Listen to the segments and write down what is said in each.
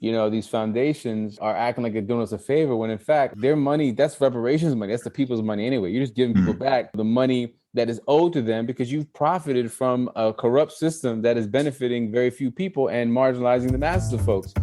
these foundations are acting like they're doing us a favor when in fact their money, that's reparations money. That's the people's money anyway. You're just giving people back the money that is owed to them because you've profited from a corrupt system that is benefiting very few people and marginalizing the masses of folks.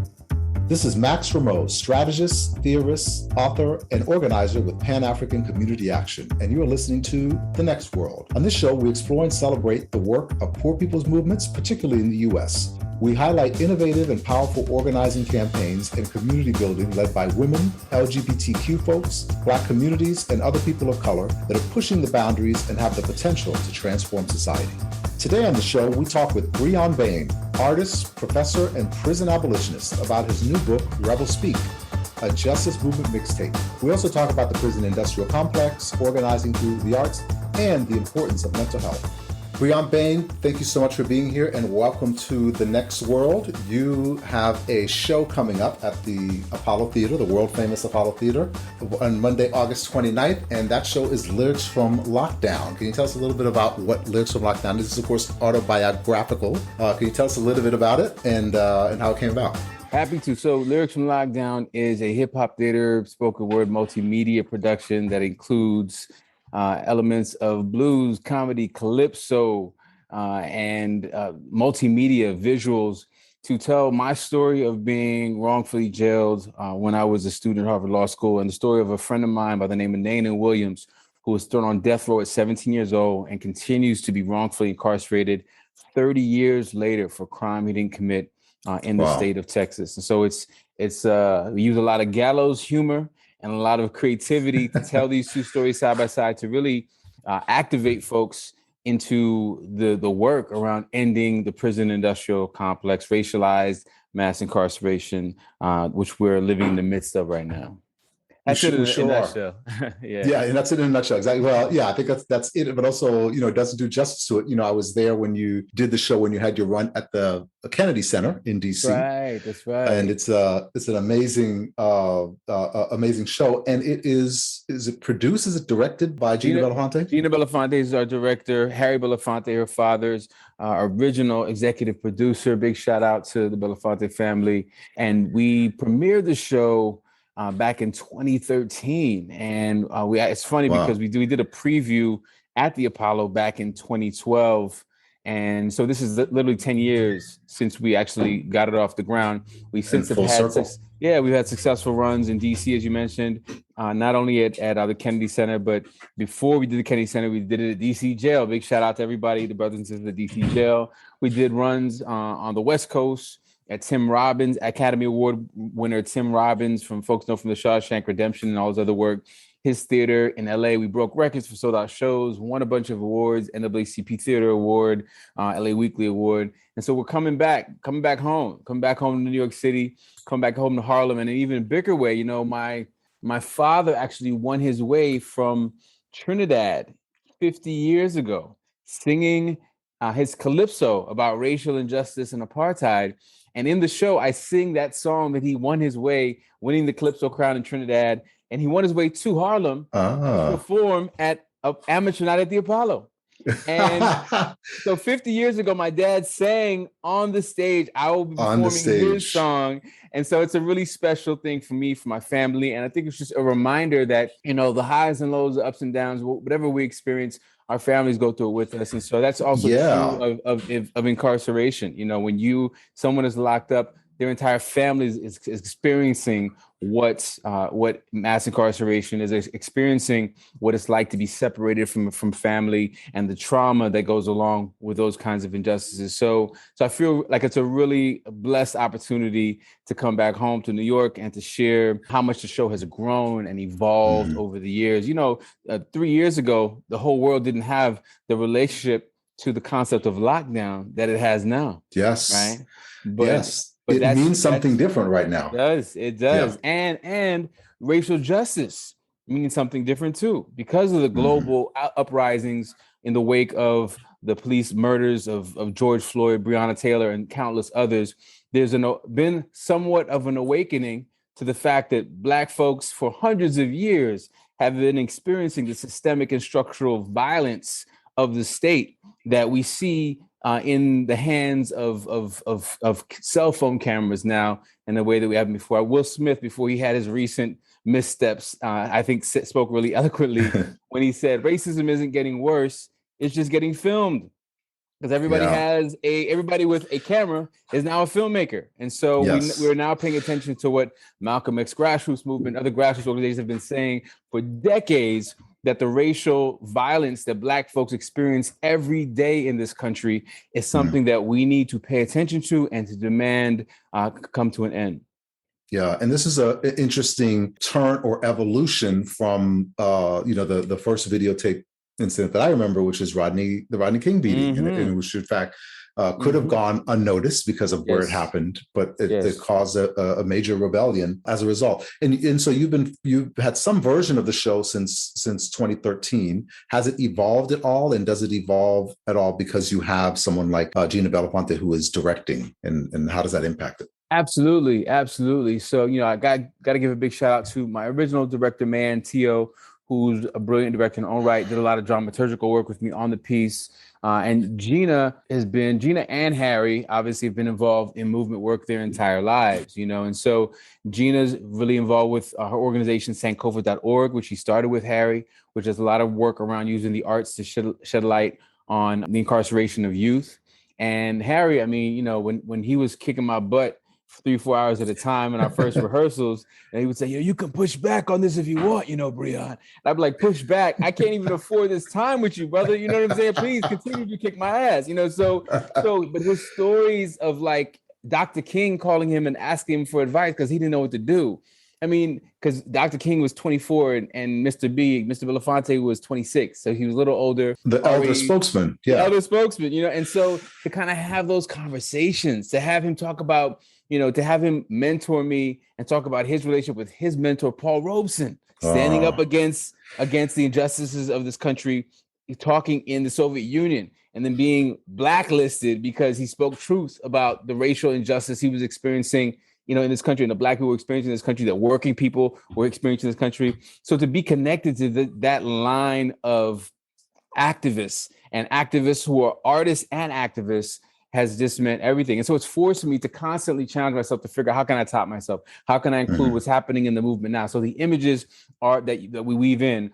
This is Max Rameau, strategist, theorist, author, and organizer with Pan-African Community Action, and you are listening to The Next World. On this show, we explore and celebrate the work of poor people's movements, particularly in the U.S. We highlight innovative and powerful organizing campaigns and community building led by women, LGBTQ folks, Black communities, and other people of color that are pushing the boundaries and have the potential to transform society. Today on the show, we talk with Bryonn Bain, artist, professor, and prison abolitionist, about his new book, Rebel Speak, a justice movement mixtape. We also talk about the prison industrial complex, organizing through the arts, and the importance of mental health. Bryonn Bain, thank you so much for being here and welcome to The Next World. You have a show coming up at the Apollo Theater, the world famous Apollo Theater, on Monday, August 29th, and that show is Lyrics from Lockdown. Can you tell us a little bit about what Lyrics from Lockdown is? This is, of course, autobiographical. Can you tell us a little bit about it and how it came about? Happy to. So Lyrics from Lockdown is a hip hop theater, spoken word multimedia production that includes elements of blues, comedy, calypso, and multimedia visuals to tell my story of being wrongfully jailed when I was a student at Harvard Law School, and the story of a friend of mine by the name of Nanon Williams, who was thrown on death row at 17 years old and continues to be wrongfully incarcerated 30 years later for crime he didn't commit in the state of Texas. And so we use a lot of gallows humor and a lot of creativity to tell these two stories side by side to really activate folks into the work around ending the prison industrial complex, racialized mass incarceration, which we're living in the midst of right now. That's it in a nutshell. Yeah, and that's it in a nutshell. Exactly. Well, yeah, I think that's it. But also, it doesn't do justice to it. I was there when you did the show, when you had your run at the Kennedy Center in DC. That's right. And it's an amazing amazing show. And is it produced? Is it directed by Gina Belafonte? Gina Belafonte is our director. Harry Belafonte, her father's original executive producer. Big shout out to the Belafonte family. And we premiered the show back in 2013, and it's funny because we did a preview at the Apollo back in 2012, and so this is literally 10 years since we actually got it off the ground. We since have had we've had successful runs in DC, as you mentioned, not only at the Kennedy Center, but before we did the Kennedy Center, we did it at DC Jail. Big shout out to everybody, the brothers and sisters at DC Jail. We did runs on the West Coast at Tim Robbins, Academy Award winner Tim Robbins, from folks know from the Shawshank Redemption and all his other work. His theater in LA, we broke records for sold out shows, won a bunch of awards, NAACP Theater Award, LA Weekly Award. And so we're coming back home to New York City, come back home to Harlem, and an even bigger way. My father actually won his way from Trinidad 50 years ago, singing his calypso about racial injustice and apartheid. And in the show, I sing that song that he won his way, winning the Calypso crown in Trinidad. And he won his way to Harlem to perform at Amateur Night at the Apollo. And so 50 years ago, my dad sang on the stage. I will be performing his song. And so it's a really special thing for me, for my family. And I think it's just a reminder that, the highs and lows, the ups and downs, whatever we experience, our families go through it with us. And so that's also true of incarceration. When someone is locked up, their entire family is experiencing what mass incarceration is, experiencing what it's like to be separated from family and the trauma that goes along with those kinds of injustices. So I feel like it's a really blessed opportunity to come back home to New York and to share how much the show has grown and evolved over the years. 3 years ago, the whole world didn't have the relationship to the concept of lockdown that it has now. Yes. Right. But it means something different right now. It does. Yeah. And racial justice means something different too, because of the global uprisings in the wake of the police murders of George Floyd, Breonna Taylor, and countless others. There's been somewhat of an awakening to the fact that Black folks for hundreds of years have been experiencing the systemic and structural violence of the state that we see in the hands of cell phone cameras now in the way that we haven't before. Will Smith, before he had his recent missteps, I think spoke really eloquently when he said racism isn't getting worse, it's just getting filmed. Because everybody with a camera is now a filmmaker. And so we're now paying attention to what Malcolm X grassroots movement, other grassroots organizations have been saying for decades, that the racial violence that Black folks experience every day in this country is something that we need to pay attention to and to demand come to an end. Yeah, and this is an interesting turn or evolution from the first videotape incident that I remember, which is the Rodney King beating, and which in fact could have gone unnoticed because of where it happened, but it caused a major rebellion as a result. And so you've had some version of the show since 2013. Has it evolved at all, and does it evolve at all because you have someone like Gina Belafonte who is directing, and how does that impact it? Absolutely. So I got to give a big shout out to my original director, man, Tio, who's a brilliant director in own right, did a lot of dramaturgical work with me on the piece. And Gina and Harry obviously have been involved in movement work their entire lives, and so Gina's really involved with her organization, Sankofa.org, which she started with Harry, which does a lot of work around using the arts to shed light on the incarceration of youth. And Harry, when he was kicking my butt 3-4 hours at a time in our first rehearsals, and he would say, you can push back on this if you want, Bryonn. And I'd be like, push back? I can't even afford this time with you, brother. You know what I'm saying? Please continue to kick my ass. But his stories of like Dr. King calling him and asking him for advice because he didn't know what to do. Because Dr. King was 24 and Mr. Belafonte was 26. So he was a little older. The elder spokesman. Yeah. The elder spokesman, and so to kind of have those conversations, to have him talk about, to have him mentor me and talk about his relationship with his mentor, Paul Robeson, standing up against the injustices of this country, talking in the Soviet Union, and then being blacklisted because he spoke truth about the racial injustice he was experiencing, in this country, and the Black people were experiencing this country, that working people were experiencing this country. So to be connected to that line of activists who are artists and activists has just meant everything. And so it's forced me to constantly challenge myself to figure out, how can I top myself? How can I include what's happening in the movement now? So the images that we weave in,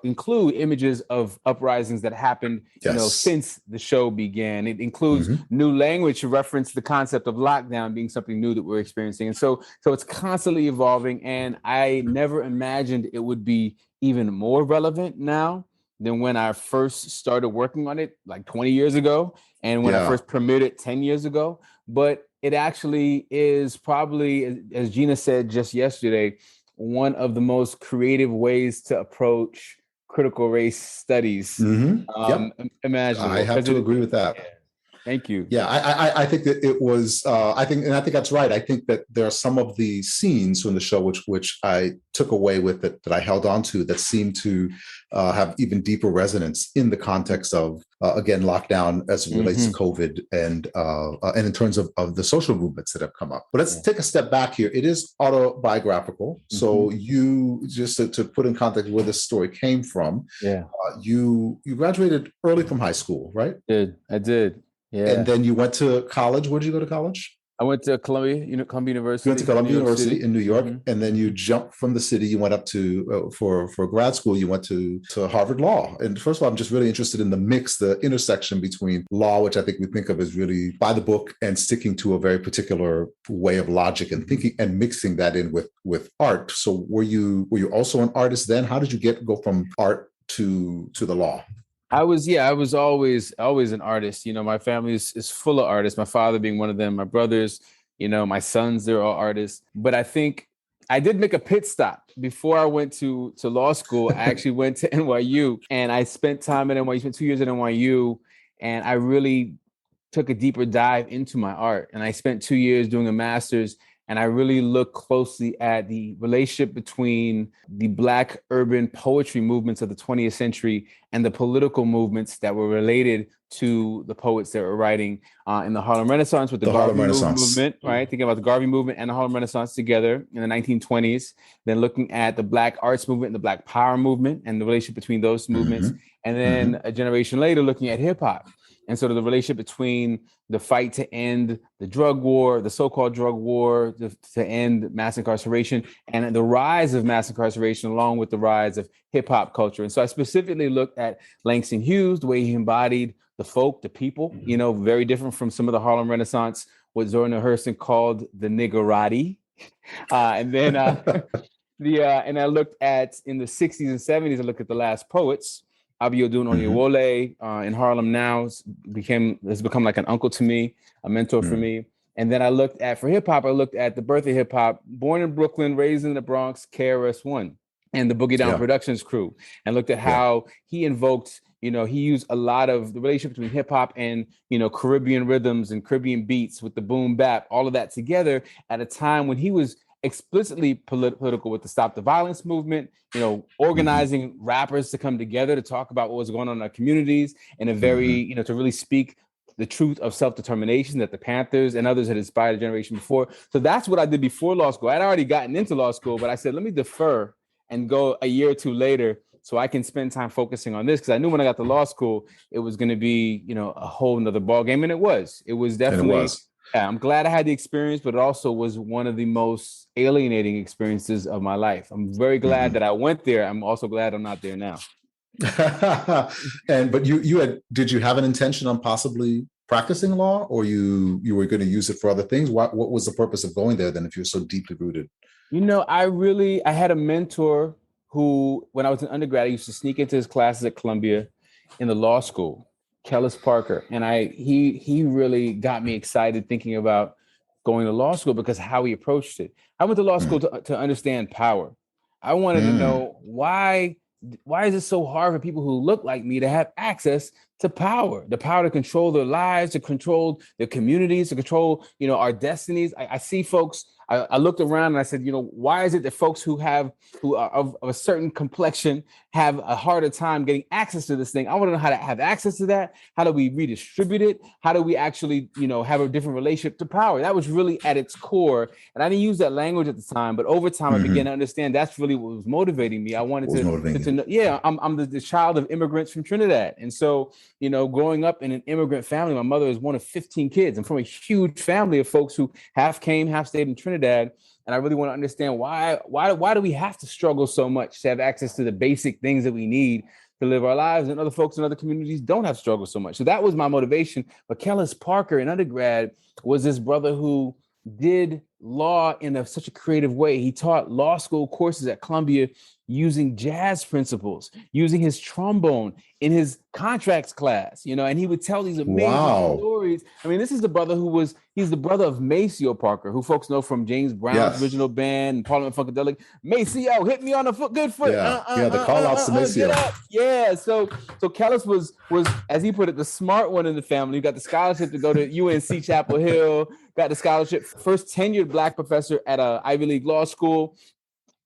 include images of uprisings that happened, since the show began. It includes new language to reference the concept of lockdown being something new that we're experiencing. And so it's constantly evolving. And I never imagined it would be even more relevant now than when I first started working on it like 20 years ago, and when I first premiered it 10 years ago. But it actually is probably, as Gina said just yesterday, one of the most creative ways to approach critical race studies imaginable. I have to agree with that. Yeah. Thank you. Yeah, I think that it was. I think that's right. I think that there are some of the scenes from the show which I took away with it, that I held on to, that seemed to have even deeper resonance in the context of again, lockdown as it relates to COVID, and in terms of the social movements that have come up. But let's take a step back here. It is autobiographical. So you, just to put in context where this story came from, you graduated early from high school, right? I did. Yeah. And then you went to college. Where did you go to college? I went to Columbia University. You went to Columbia University in New York, and then you jumped from the city. You went up to for grad school. You went to Harvard Law. And first of all, I'm just really interested in the mix, the intersection between law, which I think we think of as really by the book and sticking to a very particular way of logic and thinking, and mixing that in with art. So were you also an artist then? How did you go from art to the law? I was always an artist. My family is full of artists, my father being one of them, my brothers, my sons, they're all artists. But I think I did make a pit stop before I went to law school. I actually went to NYU, and I spent time at NYU, spent 2 years at NYU, and I really took a deeper dive into my art. And I spent 2 years doing a master's, and I really looked closely at the relationship between the Black urban poetry movements of the 20th century and the political movements that were related to the poets that were writing in the Harlem Renaissance with the Garvey movement, right? Thinking about the Garvey movement and the Harlem Renaissance together in the 1920s, then looking at the Black arts movement and the Black power movement and the relationship between those movements. And then a generation later, looking at hip hop. and sort of the relationship between the fight to end the drug war, the so-called drug war, to end mass incarceration, and the rise of mass incarceration along with the rise of hip hop culture. And so I specifically looked at Langston Hughes, the way he embodied the folk, the people, very different from some of the Harlem Renaissance, what Zora Neale Hurston called the niggerati. And then and I looked at, in the 60s and 70s, I looked at the last poets. Abiodun Oyewole in Harlem now has become like an uncle to me, a mentor for me. And then I looked at, for hip hop, I looked at the birth of hip hop, born in Brooklyn, raised in the Bronx, KRS-One and the Boogie Down Productions crew, and looked at how he invoked, he used a lot of the relationship between hip hop and, Caribbean rhythms and Caribbean beats with the boom bap, all of that together at a time when he was explicitly political with the Stop the Violence movement, organizing rappers to come together to talk about what was going on in our communities in a very, to really speak the truth of self-determination that the Panthers and others had inspired a generation before. So that's what I did before law school. I'd already gotten into law school, but I said, let me defer and go a year or two later so I can spend time focusing on this. Because I knew when I got to law school, it was going to be, a whole nother ballgame. And it was definitely, yeah, I'm glad I had the experience, but it also was one of the most alienating experiences of my life. I'm very glad that I went there. I'm also glad I'm not there now. But did you have an intention on possibly practicing law, or you were going to use it for other things? What was the purpose of going there then, if you're so deeply rooted? I had a mentor who, when I was an undergrad, I used to sneak into his classes at Columbia in the law school, Kellis Parker. And he really got me excited thinking about going to law school because how he approached it. I went to law school to understand power. I wanted to know why is it so hard for people who look like me to have access to power, the power to control their lives, to control their communities, to control, our destinies. I see folks, I looked around and I said, why is it that folks who are of a certain complexion have a harder time getting access to this thing? I want to know how to have access to that. How do we redistribute it? How do we actually, have a different relationship to power? That was really at its core. And I didn't use that language at the time, but over time I began to understand that's really what was motivating me. I wanted to know, I'm the child of immigrants from Trinidad. And so, growing up in an immigrant family, my mother is one of 15 kids. I'm from a huge family of folks who half came, half stayed in Trinidad. And I really want to understand why do we have to struggle so much to have access to the basic things that we need to live our lives, and other folks in other communities don't have struggled so much. So that was my motivation. But Kellis Parker in undergrad was this brother who did law in such a creative way. He taught law school courses at Columbia using jazz principles, using his trombone in his contracts class, and he would tell these amazing stories. I mean, this is the brother he's the brother of Maceo Parker, who folks know from James Brown's original band and Parliament Funkadelic. Maceo, hit me on the good foot. The call outs to Maceo. Yeah, so Kellis was, as he put it, the smart one in the family. He got the scholarship to go to UNC Chapel Hill, got the scholarship, first tenured Black professor at a Ivy League law school.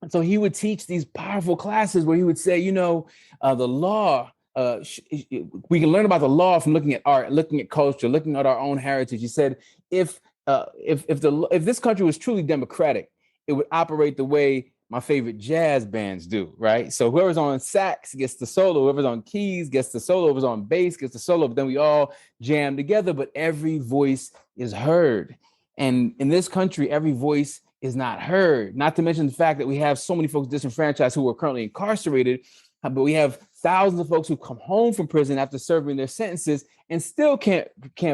And so he would teach these powerful classes where he would say, the law, we can learn about the law from looking at art, looking at culture, looking at our own heritage. He said, if this country was truly democratic, it would operate the way my favorite jazz bands do, right? So whoever's on sax gets the solo, whoever's on keys gets the solo, whoever's on bass gets the solo, but then we all jam together, but every voice is heard. And in this country, every voice is not heard, not to mention the fact that we have so many folks disenfranchised who are currently incarcerated, but we have thousands of folks who come home from prison after serving their sentences and still can't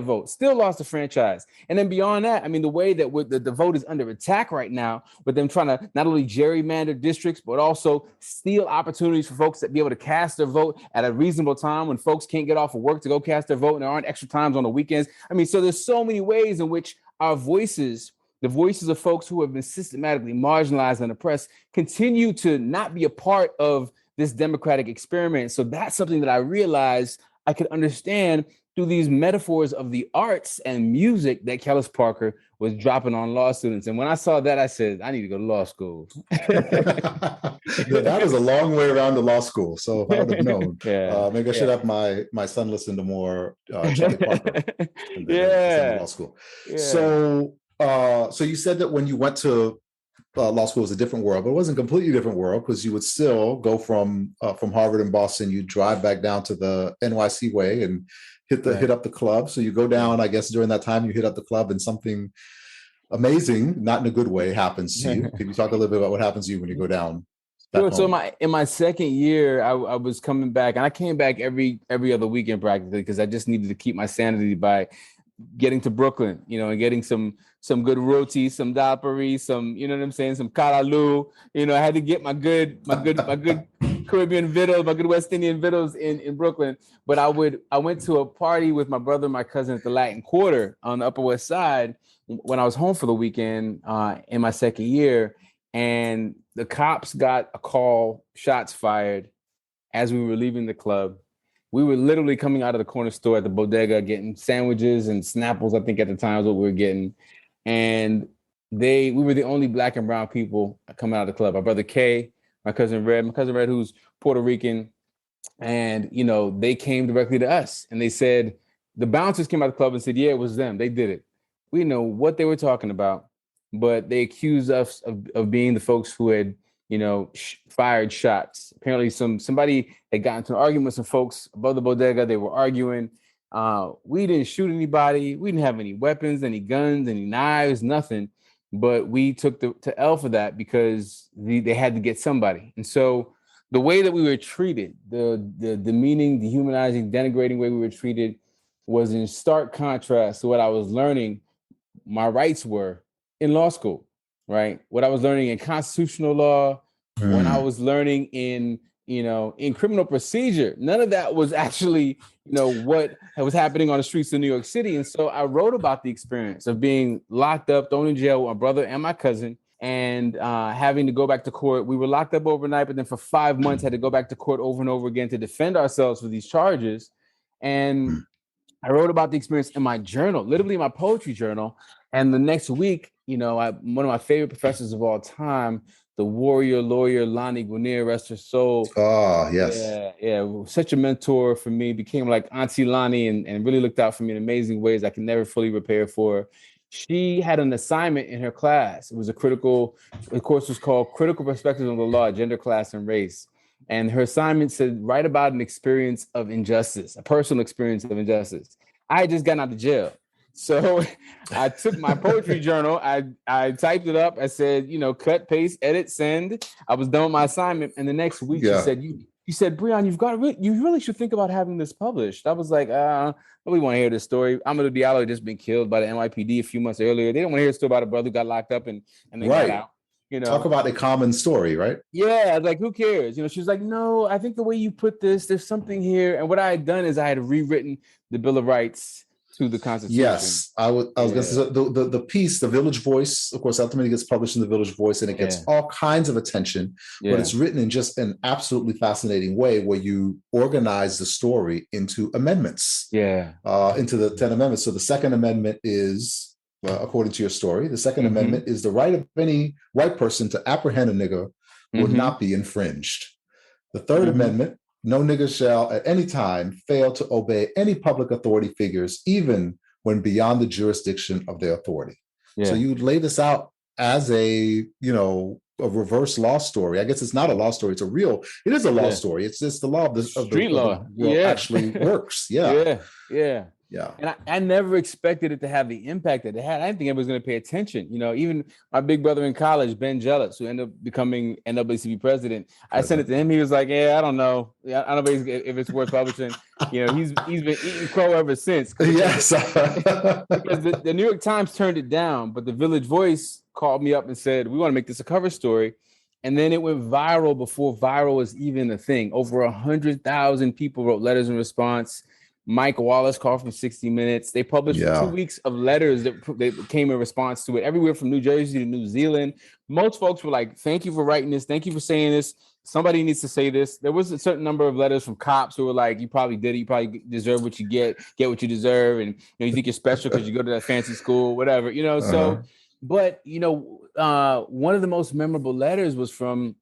vote, still lost the franchise. And then beyond that, I mean, the way that the vote is under attack right now, with them trying to not only gerrymander districts, but also steal opportunities for folks to be able to cast their vote at a reasonable time when folks can't get off of work to go cast their vote and there aren't extra times on the weekends. I mean, so there's so many ways in which our voices, the voices of folks who have been systematically marginalized and oppressed, continue to not be a part of this democratic experiment. So that's something that I realized I could understand through these metaphors of the arts and music that Kellis Parker was dropping on law students. And when I saw that, I said, I need to go to law school. That is a long way around to law school. So if I would have known, maybe I should have my son listen to more Charlie Parker in law school. Yeah. So you said that when you went to law school, it was a different world, but it wasn't a completely different world, because you would still go from Harvard and Boston, you drive back down to the NYC way and hit up the club. So you go down, I guess during that time you hit up the club and something amazing, not in a good way, happens to you. Can you talk a little bit about what happens to you when you go down back home? So in my second year, I was coming back, and I came back every other weekend practically because I just needed to keep my sanity by getting to Brooklyn, and getting some good roti, some dapari, some, you know what I'm saying, some kalalu. I had to get my good Caribbean victuals, my good West Indian victuals in Brooklyn. But I went to a party with my brother and my cousin at the Latin Quarter on the Upper West Side when I was home for the weekend in my second year, and the cops got a call, shots fired, as we were leaving the club. We were literally coming out of the corner store at the bodega, getting sandwiches and Snapples, I think at the time was what we were getting. And we were the only Black and brown people coming out of the club. My brother Kay, my cousin Red, who's Puerto Rican. And, they came directly to us and they said, the bouncers came out of the club and said, yeah, it was them. They did it. We didn't know what they were talking about, but they accused us of being the folks who had, fired shots. Apparently somebody had gotten into an argument with some folks above the bodega. They were arguing. We didn't shoot anybody. We didn't have any weapons, any guns, any knives, nothing. But we took to L for that because they had to get somebody. And so the way that we were treated, the demeaning, dehumanizing, denigrating way we were treated was in stark contrast to what I was learning my rights were in law school. Right. What I was learning in constitutional law, when I was learning in criminal procedure, none of that was actually, what was happening on the streets of New York City. And so I wrote about the experience of being locked up, thrown in jail with my brother and my cousin, and having to go back to court. We were locked up overnight, but then for 5 months had to go back to court over and over again to defend ourselves for these charges. And I wrote about the experience in my journal, literally my poetry journal. And the next week, one of my favorite professors of all time, the warrior lawyer Lonnie Guinier, rest her soul. Oh, yes. Yeah. Such a mentor for me, became like Auntie Lonnie and really looked out for me in amazing ways I can never fully repay for. She had an assignment in her class. It was the course was called Critical Perspectives on the Law, Gender, Class, and Race. And her assignment said, write about an experience of injustice, a personal experience of injustice. I had just gotten out of jail. So I took my poetry journal, I typed it up, I said, cut, paste, edit, send. I was done with my assignment. And the next week she said, you said, Bryonn, you really should think about having this published. I was like, nobody want to hear this story. Amadou Diallo had just been killed by the NYPD a few months earlier. They don't want to hear a story about a brother who got locked up and then got out. Talk about a common story, right? Yeah, like who cares? She was like, no, I think the way you put this, there's something here. And what I had done is I had rewritten the Bill of Rights to the Constitution. Yes, I was going to say the piece, the Village Voice, of course, ultimately gets published in the Village Voice, and it gets all kinds of attention. But it's written in just an absolutely fascinating way, where you organize the story into amendments. Into the 10 amendments. So the Second Amendment is, according to your story, the Second Amendment is the right of any white person to apprehend a nigger will not be infringed. The Third Amendment, no nigger shall at any time fail to obey any public authority figures, even when beyond the jurisdiction of their authority. So you lay this out as a reverse law story. I guess it's not a law story. It is a law story. It's just the law of the street law actually works. Yeah. And I never expected it to have the impact that it had. I didn't think anybody was going to pay attention. Even my big brother in college, Ben Jealous, who ended up becoming NAACP president, I sent it to him. He was like, yeah, I don't know. I don't know if it's worth publishing. He's been eating crow ever since. Yes. Because the New York Times turned it down, but the Village Voice called me up and said, we want to make this a cover story. And then it went viral before viral was even a thing. Over 100,000 people wrote letters in response. Mike Wallace called from 60 Minutes. They published 2 weeks of letters that came in response to it, everywhere from New Jersey to New Zealand. Most folks were like, thank you for writing this. Thank you for saying this. Somebody needs to say this. There was a certain number of letters from cops who were like, you probably did it. You probably deserve what you get what you deserve. And you think you're special because you go to that fancy school, whatever, So, but, one of the most memorable letters was from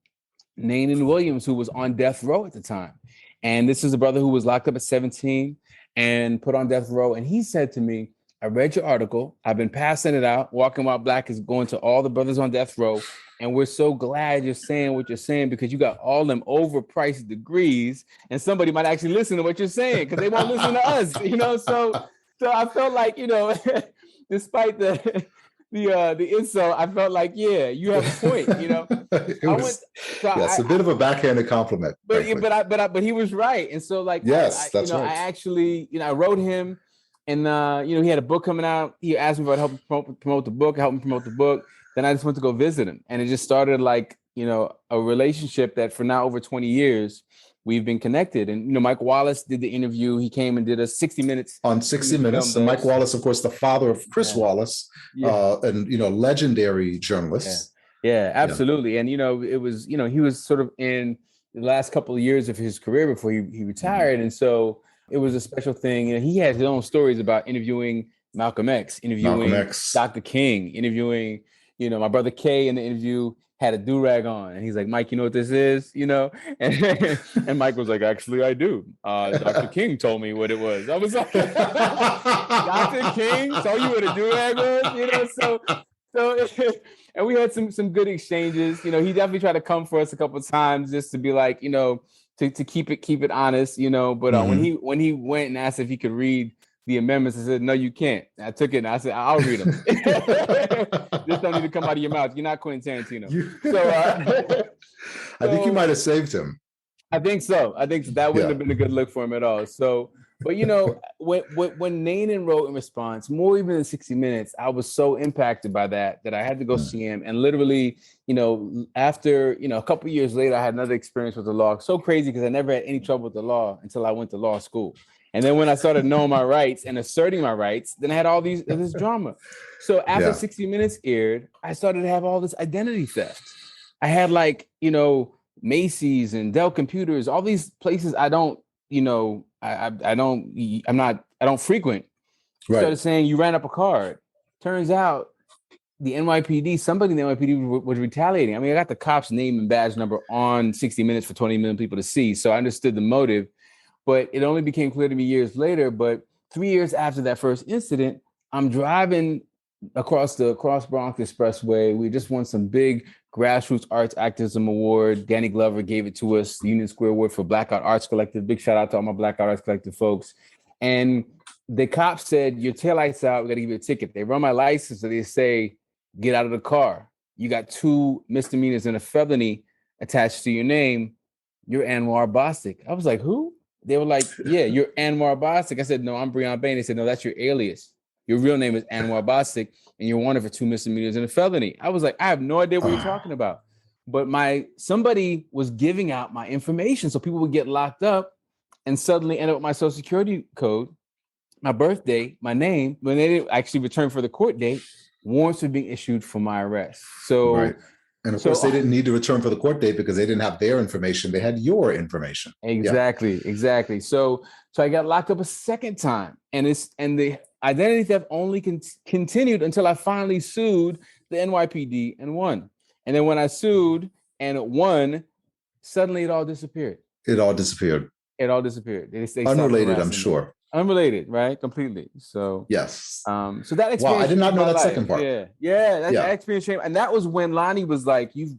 Nanon Williams, who was on death row at the time. And this is a brother who was locked up at 17 and put on death row. And he said to me, I read your article. I've been passing it out. Walking While Black is going to all the brothers on death row. And we're so glad you're saying what you're saying because you got all them overpriced degrees and somebody might actually listen to what you're saying because they won't listen to us, So I felt like, despite the insult, I felt like, yeah, you have a point, It's a bit of a backhanded compliment. But he was right. And so like, yes, that's right. I actually, I wrote him and, he had a book coming out. He asked me if I'd help him promote the book, Then I just went to go visit him. And it just started like, a relationship that for now over 20 years, we've been connected. And, Mike Wallace did the interview. He came and did a 60 Minutes. On 60 Minutes. And Mike Wallace, of course, the father of Chris Wallace, and, legendary journalist. Yeah, absolutely. And, it was, he was sort of in the last couple of years of his career before he retired. Mm-hmm. And so it was a special thing. He had his own stories about interviewing Malcolm X, interviewing Dr. King, interviewing, my brother Kay in the interview had a do-rag on. And he's like, Mike, you know what this is? And Mike was like, actually, I do. Dr. King told me what it was. I was like, Dr. King told you what a do-rag was? So and we had some good exchanges. He definitely tried to come for us a couple of times just to be like, to keep it honest, but when he went and asked if he could read the amendments, I said, no, you can't. I took it and I said, I'll read them. This don't need to come out of your mouth. You're not Quentin Tarantino. I think you might have saved him. I think so. That wouldn't have been a good look for him at all. So, but when Nanon wrote in response, more even than 60 Minutes, I was so impacted by that I had to go see him. And literally, after, a couple of years later, I had another experience with the law. So crazy because I never had any trouble with the law until I went to law school. And then when I started knowing my rights and asserting my rights, then I had all this drama. So after 60 Minutes aired, I started to have all this identity theft. I had Macy's and Dell Computers, all these places I don't frequent. Right. Started saying you ran up a card. Turns out the NYPD, somebody in the NYPD was retaliating. I mean, I got the cop's name and badge number on 60 Minutes for 20 million people to see. So I understood the motive. But it only became clear to me years later. But 3 years after that first incident, I'm driving across the Bronx Expressway. We just won some big grassroots arts activism award. Danny Glover gave it to us, the Union Square Award for Black Art Arts Collective. Big shout out to all my Black Art Arts Collective folks. And the cops said, your taillight's out. We got to give you a ticket. They run my license. So they say, get out of the car. You got 2 misdemeanors and a felony attached to your name. You're Anwar Bostic. I was like, who? They were like, yeah, you're Anwar Bostic. I said, no, I'm Bryonn Bain. They said, no, that's your alias. Your real name is Anwar Bostic, and you're wanted for 2 misdemeanors and a felony. I was like, I have no idea what you're talking about. But somebody was giving out my information so people would get locked up and suddenly end up with my social security code, my birthday, my name. When they didn't actually return for the court date, warrants were being issued for my arrest. So. Right. And of course, they didn't need to return for the court date because they didn't have their information. They had your information. Exactly. So I got locked up a second time, and the identity theft only continued until I finally sued the NYPD and won. And then when I sued and won, suddenly it all disappeared. They Unrelated, I'm sure. Unrelated, right? Completely. So yes. So that experience. Wow, I did not know that second part. That experience changed, and that was when Lonnie was like, she was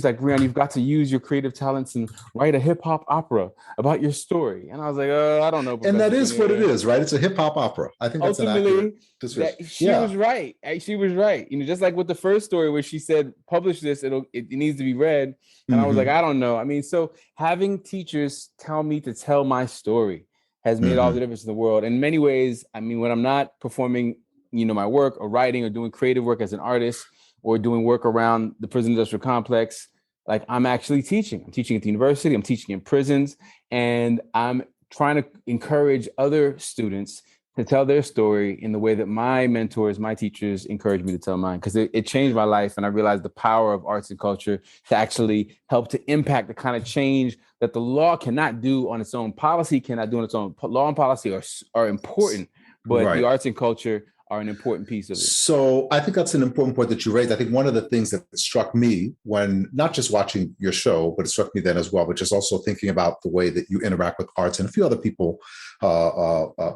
like, Bryonn, you've got to use your creative talents and write a hip hop opera about your story. And I was like, I don't know. And that is what it is, right? It's a hip hop opera. I think that's ultimately an accurate description. She was right. She was right. Just like with the first story where she said, publish this, it needs to be read. And I was like, I don't know. I mean, so having teachers tell me to tell my story has made all the difference in the world. In many ways, I mean, when I'm not performing, my work or writing or doing creative work as an artist or doing work around the prison industrial complex, like I'm actually teaching. I'm teaching at the university, I'm teaching in prisons, and I'm trying to encourage other students to tell their story in the way that my mentors, my teachers encouraged me to tell mine, because it changed my life. And I realized the power of arts and culture to actually help to impact the kind of change that the law cannot do on its own. Policy cannot do on its own. Law and policy are important, but the arts and culture are an important piece of it? So I think that's an important point that you raised. I think one of the things that struck me when not just watching your show, but it struck me then as well, which is also thinking about the way that you interact with arts and a few other people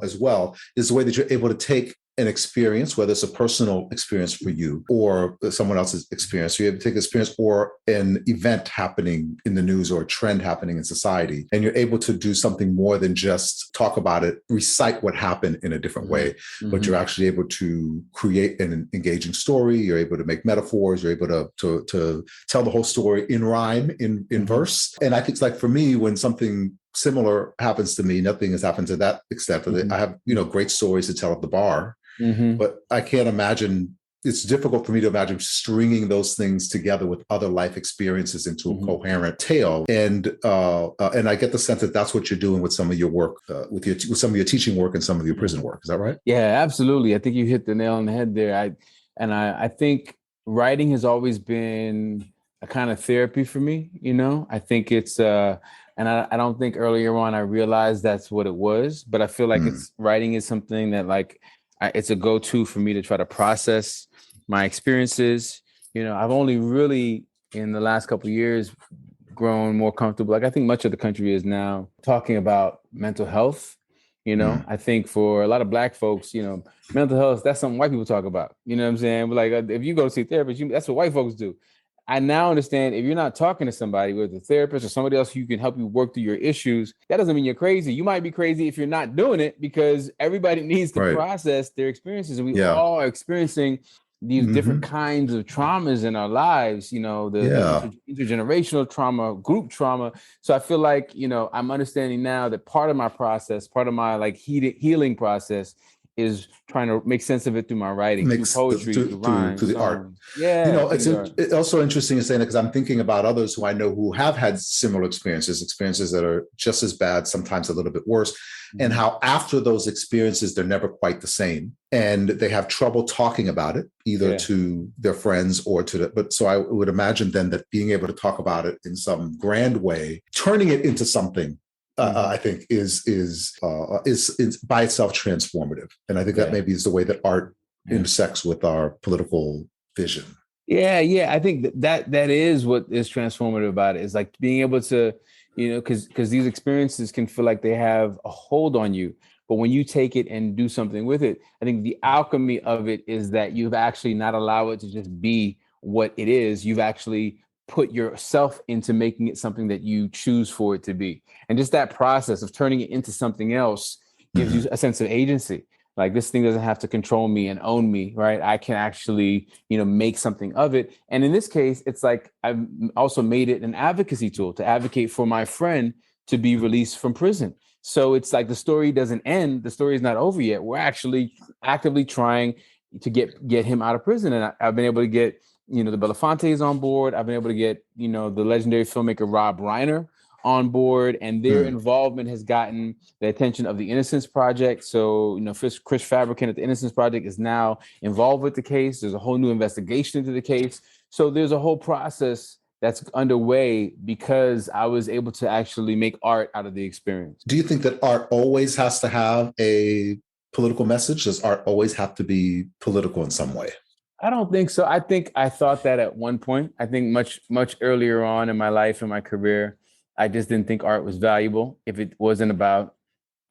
as well, is the way that you're able to take an experience, whether it's a personal experience for you or someone else's experience. You're able to take an experience or an event happening in the news or a trend happening in society, and you're able to do something more than just talk about it, recite what happened in a different way, but you're actually able to create an engaging story. You're able to make metaphors. You're able to tell the whole story in rhyme, in verse. And I think it's like for me, when something similar happens to me, nothing has happened to that extent. I have, great stories to tell at the bar. But I can't imagine, it's difficult for me to imagine stringing those things together with other life experiences into a coherent tale. And I get the sense that that's what you're doing with some of your work, with some of your teaching work and some of your prison work. Is that right? Yeah, absolutely. I think you hit the nail on the head there. I think writing has always been a kind of therapy for me. I think it's and I don't think earlier on I realized that's what it was, but I feel like writing is something that it's a go-to for me to try to process my experiences. I've only really in the last couple of years grown more comfortable. I think much of the country is now talking about mental health. I think for a lot of Black folks, mental health, that's something white people talk about. You know what I'm saying? But if you go to see a therapist, that's what white folks do. I now understand if you're not talking to somebody, whether a therapist or somebody else who can help you work through your issues, that doesn't mean you're crazy. You might be crazy if you're not doing it, because everybody needs to process their experiences. And we all are experiencing these different kinds of traumas in our lives, the intergenerational trauma, group trauma. So I feel like, I'm understanding now that part of my process, part of my healing process is trying to make sense of it through my writing, through poetry, through rhymes, through the art. Yeah. It's also interesting to say that, because I'm thinking about others who I know who have had similar experiences that are just as bad, sometimes a little bit worse, and how after those experiences, they're never quite the same. And they have trouble talking about it, either to their friends or so I would imagine then that being able to talk about it in some grand way, turning it into something, I think is by itself transformative. And I think that maybe is the way that art intersects with our political vision. Yeah. I think that is what is transformative about it, is being able to, because these experiences can feel like they have a hold on you. But when you take it and do something with it, I think the alchemy of it is that you've actually not allowed it to just be what it is. You've actually put yourself into making it something that you choose for it to be. And just that process of turning it into something else gives you a sense of agency. This thing doesn't have to control me and own me, right? I can actually, make something of it. And in this case, it's I've also made it an advocacy tool to advocate for my friend to be released from prison. So it's the story doesn't end. The story is not over yet. We're actually actively trying to get him out of prison. And I've been able to get, the Belafontes on board. I've been able to get, the legendary filmmaker Rob Reiner on board, and their involvement has gotten the attention of the Innocence Project. So, Chris Fabricant at the Innocence Project is now involved with the case. There's a whole new investigation into the case. So there's a whole process that's underway because I was able to actually make art out of the experience. Do you think that art always has to have a political message? Does art always have to be political in some way? I don't think so. I think I thought that at one point. I think much earlier on in my life and my career, I just didn't think art was valuable if it wasn't about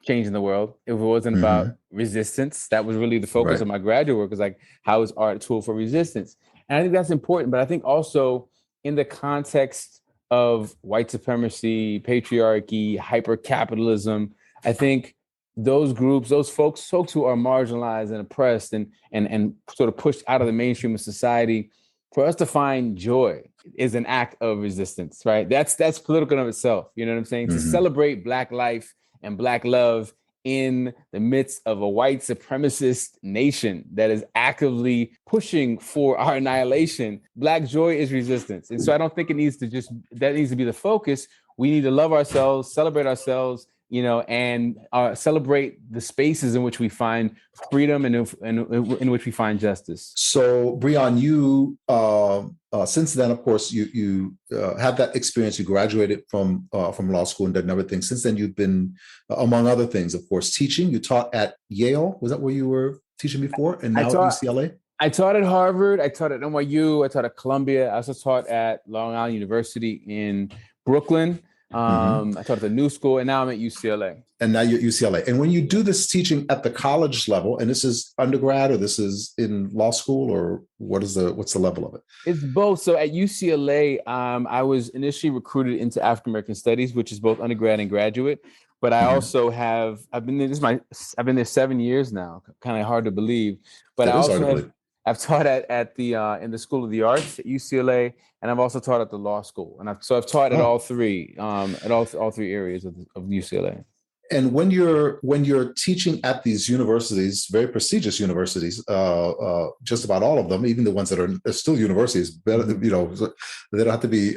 changing the world, if it wasn't about resistance. That was really the focus of my graduate work, is how is art a tool for resistance? And I think that's important. But I think also in the context of white supremacy, patriarchy, hyper-capitalism, I think those groups, those folks who are marginalized and oppressed and sort of pushed out of the mainstream of society, for us to find joy is an act of resistance, right? That's political in of itself. You know what I'm saying? To celebrate Black life and Black love in the midst of a white supremacist nation that is actively pushing for our annihilation. Black joy is resistance. And so I don't think that needs to be the focus. We need to love ourselves, celebrate ourselves, and celebrate the spaces in which we find freedom and in which we find justice. So, Bryonn, you since then, of course, you had that experience. You graduated from law school and did another thing. Since then, you've been, among other things, of course, teaching. You taught at Yale. Was that where you were teaching before, and I now at taught UCLA? I taught at Harvard, I taught at NYU, I taught at Columbia, I also taught at Long Island University in Brooklyn. Mm-hmm. I taught at the New School, and now I'm at UCLA. And now you're at UCLA. And when you do this teaching at the college level, and this is undergrad or this is in law school, or what's the level of it? It's both. So at UCLA, I was initially recruited into African American Studies, which is both undergrad and graduate. But I also I've been there. I've been there 7 years now. Kind of hard to believe. But That is hard to believe. I've taught at the in the School of the Arts at UCLA, and I've also taught at the law school. And I've taught at all three all three areas of UCLA. And when you're teaching at these universities, very prestigious universities, just about all of them, even the ones that are still universities, they don't have to be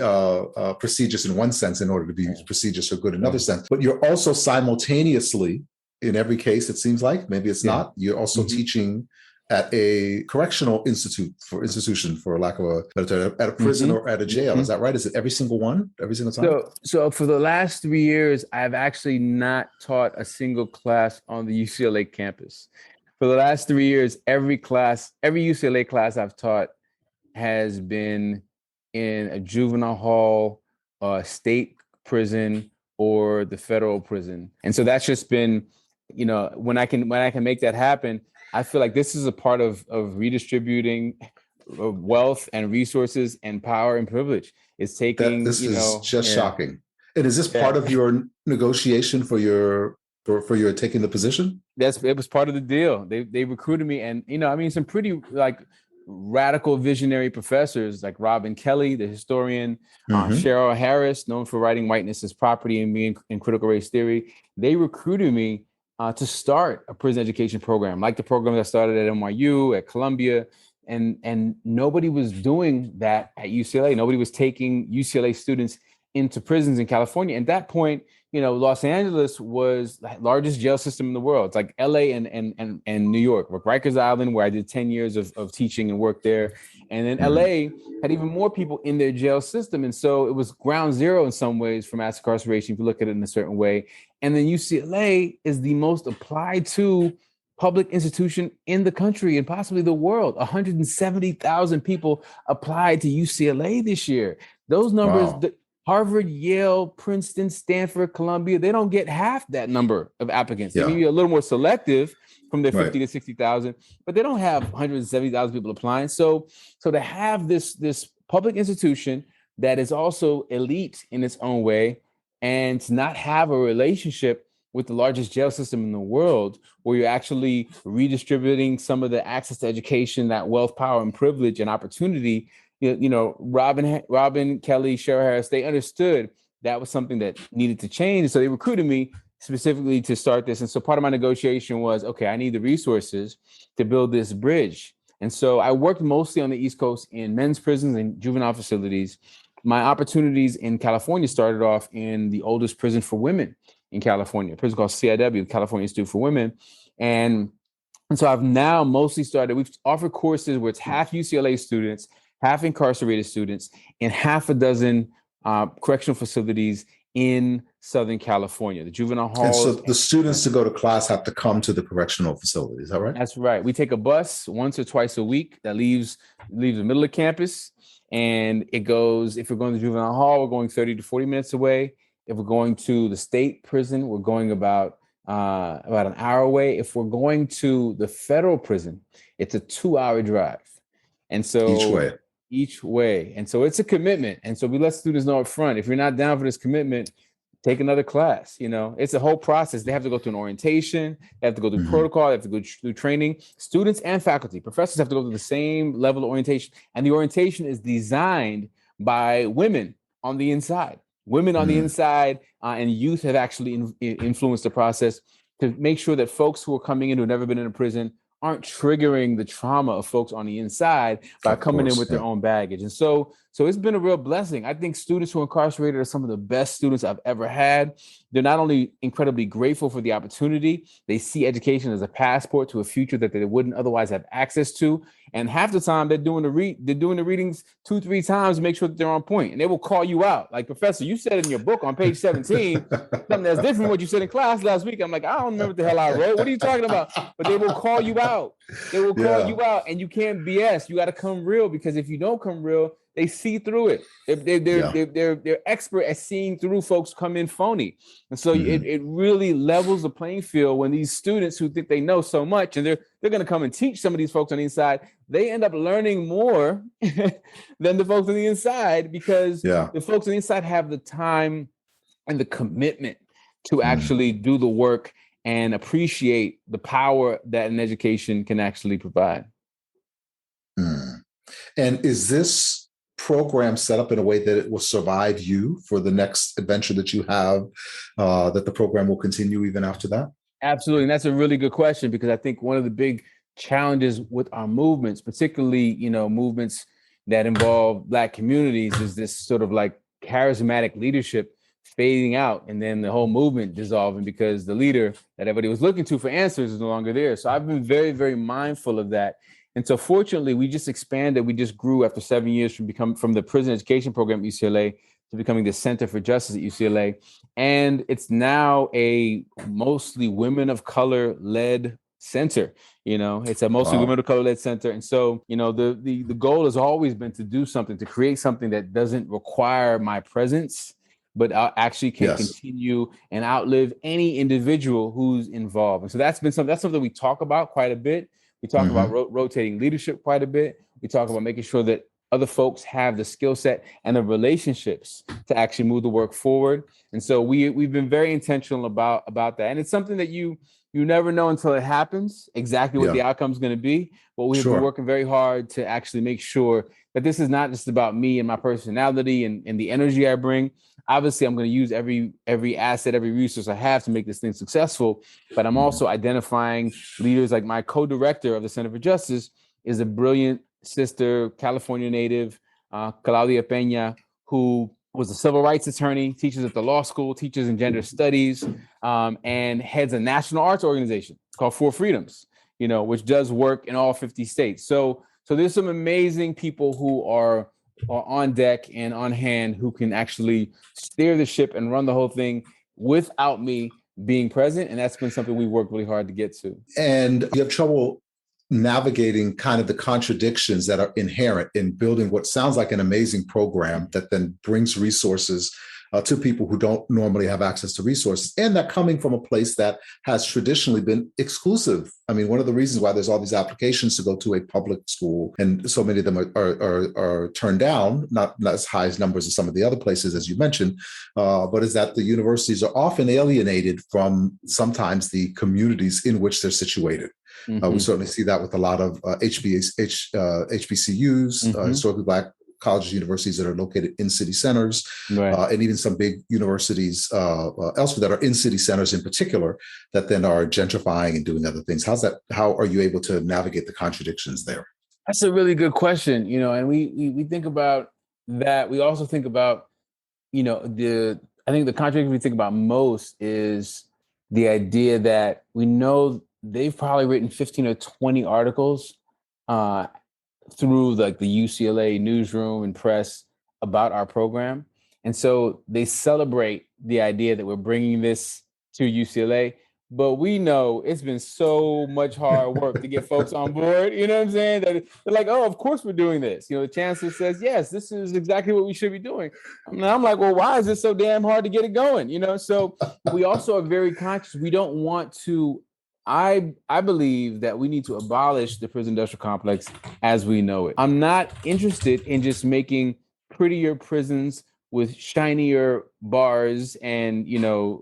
prestigious in one sense in order to be prestigious or good in another sense. But you're also simultaneously, in every case, it seems like, maybe it's not, you're also teaching at a correctional institution, for lack of a better term, at a prison or at a jail. Is that right? Is it every single one, every single time? So for the last 3 years, I've actually not taught a single class on the UCLA campus. For the last 3 years, every UCLA class I've taught has been in a juvenile hall, state prison, or the federal prison. And so that's just been, when I can make that happen, I feel like this is a part of redistributing wealth and resources and power and privilege. It's taking this is just shocking. And is this part of your negotiation for your taking the position? It was part of the deal. They recruited me, and some pretty radical visionary professors like Robin Kelley, the historian, Cheryl Harris, known for writing Whiteness as Property and Me in Critical Race Theory. They recruited me to start a prison education program, like the program that started at NYU, at Columbia, and nobody was doing that at UCLA. Nobody was taking UCLA students into prisons in California. At that point, Los Angeles was the largest jail system in the world. It's like LA and New York, Rikers Island, where I did 10 years of teaching and work there. And then LA had even more people in their jail system. And so it was ground zero in some ways for mass incarceration, if you look at it in a certain way. And then UCLA is the most applied to public institution in the country and possibly the world. 170,000 people applied to UCLA this year. Those numbers, Harvard, Yale, Princeton, Stanford, Columbia, they don't get half that number of applicants. They may be a little more selective from their 50 to 60,000, but they don't have 170,000 people applying. So to have this public institution that is also elite in its own way, and to not have a relationship with the largest jail system in the world, where you're actually redistributing some of the access to education, that wealth, power, and privilege and opportunity. Robin Kelley, Cheryl Harris, they understood that was something that needed to change. So they recruited me specifically to start this. And so part of my negotiation was, okay, I need the resources to build this bridge. And so I worked mostly on the East Coast in men's prisons and juvenile facilities. My opportunities in California started off in the oldest prison for women in California, a prison called CIW, California Institute for Women. And so I've now mostly we've offered courses where it's half UCLA students, half incarcerated students, in half a dozen correctional facilities in Southern California, the juvenile halls. And so the students to go to class have to come to the correctional facility. Is that right? That's right. We take a bus once or twice a week that leaves the middle of campus. And it goes, if we're going to the juvenile hall, we're going 30 to 40 minutes away. If we're going to the state prison, we're going about an hour away. If we're going to the federal prison, it's a 2-hour drive. And so each way. And so it's a commitment. And so we let students know up front, if you're not down for this commitment, take another class. It's a whole process. They have to go through an orientation. They have to go through protocol. They have to go through training. Students and faculty, professors have to go through the same level of orientation. And the orientation is designed by women on the inside. Women on the inside and youth have actually influenced the process to make sure that folks who are coming in who have never been in a prison aren't triggering the trauma of folks on the inside by coming in with their own baggage. And so it's been a real blessing. I think students who are incarcerated are some of the best students I've ever had. They're not only incredibly grateful for the opportunity, they see education as a passport to a future that they wouldn't otherwise have access to. And half the time they're doing the readings 2-3 times to make sure that they're on point. And they will call you out. Like, Professor, you said in your book on page 17, something that's different from what you said in class last week. I'm like, I don't remember what the hell I wrote. What are you talking about? But they will call you out out. They will call you out, and you can't BS. You got to come real, because if you don't come real, they see through it. They're expert at seeing through folks come in phony. And so it really levels the playing field when these students who think they know so much, and they're going to come and teach some of these folks on the inside, they end up learning more than the folks on the inside, because the folks on the inside have the time and the commitment to actually do the work and appreciate the power that an education can actually provide. And is this program set up in a way that it will survive you for the next adventure that you have, that the program will continue even after that? Absolutely. And that's a really good question, because I think one of the big challenges with our movements, particularly, movements that involve Black communities, is this sort of like charismatic leadership fading out, and then the whole movement dissolving because the leader that everybody was looking to for answers is no longer there. So I've been very, very mindful of that. And so fortunately, we just expanded. We just grew after 7 years from the prison education program at UCLA to becoming the Center for Justice at UCLA. And it's now a mostly women of color led center. It's a mostly women of color led center. And so, the goal has always been to do something, to create something that doesn't require my presence, but actually can continue and outlive any individual who's involved. And so that's something we talk about quite a bit. We talk about rotating leadership quite a bit. We talk about making sure that other folks have the skill set and the relationships to actually move the work forward. And so we've been very intentional about that. And it's something that you never know until it happens exactly what the outcome is going to be. But we've been working very hard to actually make sure that this is not just about me and my personality and the energy I bring. Obviously, I'm going to use every asset, every resource I have to make this thing successful. But I'm also identifying leaders. Like my co-director of the Center for Justice is a brilliant sister, California native, Claudia Peña, who was a civil rights attorney, teaches at the law school, teaches in gender studies, and heads a national arts organization called Four Freedoms, which does work in all 50 states. So there's some amazing people who are on deck and on hand who can actually steer the ship and run the whole thing without me being present. And that's been something we worked really hard to get to. And you have trouble navigating kind of the contradictions that are inherent in building what sounds like an amazing program that then brings resources to people who don't normally have access to resources, and that coming from a place that has traditionally been exclusive. I mean, one of the reasons why there's all these applications to go to a public school, and so many of them are turned down, not as high as numbers as some of the other places, as you mentioned, but is that the universities are often alienated from sometimes the communities in which they're situated. We certainly see that with a lot of HBCUs, historically Black colleges, universities that are located in city centers, and even some big universities elsewhere that are in city centers in particular, that then are gentrifying and doing other things. How are you able to navigate the contradictions there? That's a really good question, and we think about that. We also think about, I think the contradiction we think about most is the idea that we know they've probably written 15 or 20 articles through like the UCLA newsroom and press about our program. And so they celebrate the idea that we're bringing this to UCLA, but we know it's been so much hard work to get folks on board. You know what I'm saying? That they're like, oh, of course we're doing this. The chancellor says, yes, this is exactly what we should be doing. And I'm like, well, why is it so damn hard to get it going? So we also are very conscious. We don't want to, I believe that we need to abolish the prison industrial complex as we know it. I'm not interested in just making prettier prisons with shinier bars and,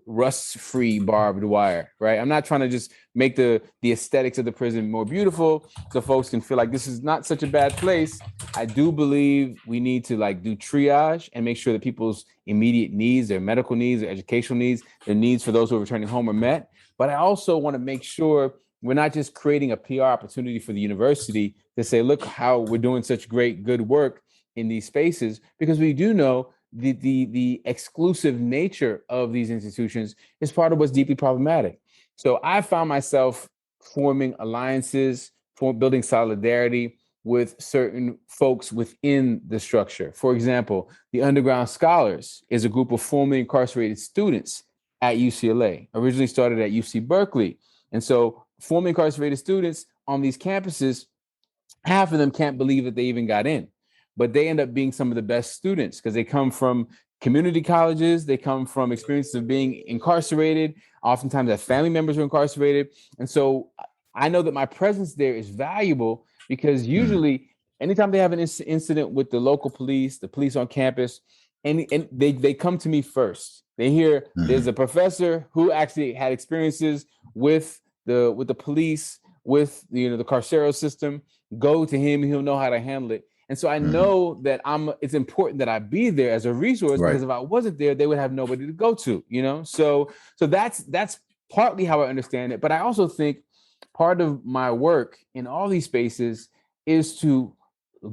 rust-free barbed wire, right? I'm not trying to just make the aesthetics of the prison more beautiful so folks can feel like this is not such a bad place. I do believe we need to do triage and make sure that people's immediate needs, their medical needs, their educational needs, their needs for those who are returning home are met. But I also want to make sure we're not just creating a PR opportunity for the university to say, look how we're doing such good work in these spaces, because we do know the exclusive nature of these institutions is part of what's deeply problematic. So I found myself forming alliances, building solidarity with certain folks within the structure. For example, the Underground Scholars is a group of formerly incarcerated students at UCLA, originally started at UC Berkeley. And so formerly incarcerated students on these campuses, half of them can't believe that they even got in, but they end up being some of the best students because they come from community colleges. They come from experiences of being incarcerated. Oftentimes their family members are incarcerated. And so I know that my presence there is valuable because usually anytime they have an incident with the local police, the police on campus, and they come to me first. They hear there's a professor who actually had experiences with the police, with the carceral system. Go to him, he'll know how to handle it. And so I know that it's important that I be there as a resource, because if I wasn't there, they would have nobody to go to, So that's partly how I understand it. But I also think part of my work in all these spaces is to